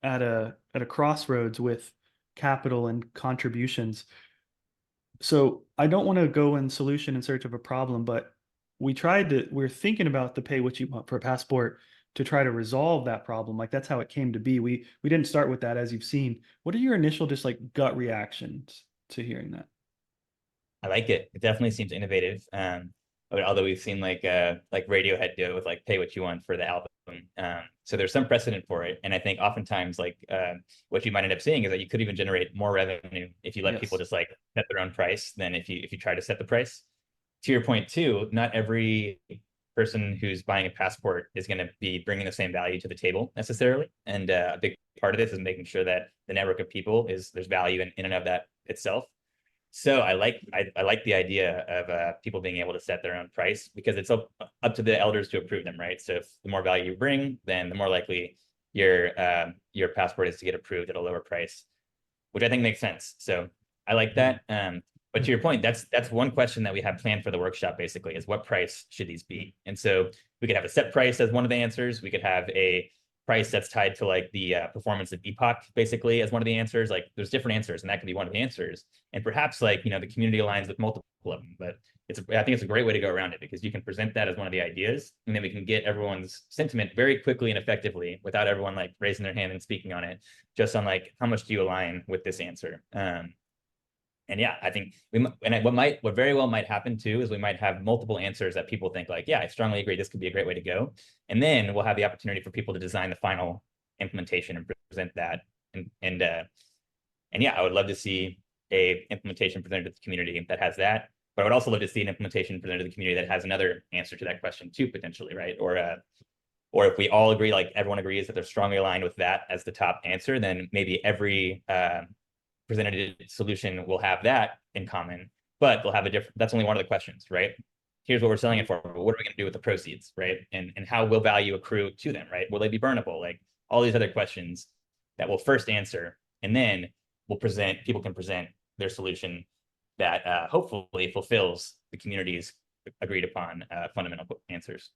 at a crossroads with capital and contributions. So I don't want to go in solution in search of a problem, but we're thinking about the pay what you want for a passport to try to resolve that problem. Like that's how it came to be. We didn't start with that, as you've seen. What are your initial just like gut reactions to hearing that? I like it. It definitely seems innovative. Although we've seen like Radiohead do it with like pay what you want for the album. So there's some precedent for it. And I think oftentimes like what you might end up seeing is that you could even generate more revenue if you let people just like set their own price than if you try to set the price. To your point too, not every person who's buying a passport is going to be bringing the same value to the table necessarily. And a big part of this is making sure that the network of people there's value in and of that itself. So I like the idea of people being able to set their own price because it's up to the elders to approve them, right? So if the more value you bring, then the more likely your passport is to get approved at a lower price, which I think makes sense. So I like that. But to your point, that's one question that we have planned for the workshop basically is what price should these be? And so we could have a set price as one of the answers. We could have a price that's tied to like the performance of Epoch basically as one of the answers. Like there's different answers and that could be one of the answers. And perhaps like, the community aligns with multiple of them, but I think it's a great way to go around it because you can present that as one of the ideas and then we can get everyone's sentiment very quickly and effectively without everyone like raising their hand and speaking on it, just on like, how much do you align with this answer? And yeah, I think what very well might happen too is we might have multiple answers that people think like, yeah, I strongly agree. This could be a great way to go. And then we'll have the opportunity for people to design the final implementation and present that. And yeah, I would love to see a implementation presented to the community that has that. But I would also love to see an implementation presented to the community that has another answer to that question too, potentially, right? Or if we all agree, like everyone agrees that they're strongly aligned with that as the top answer, then maybe every presented solution will have that in common, but they'll have a different, that's only one of the questions, right? Here's what we're selling it for, but what are we going to do with the proceeds, right? And how will value accrue to them, right? Will they be burnable? Like all these other questions that we'll first answer, and then people can present their solution that hopefully fulfills the community's agreed upon fundamental answers.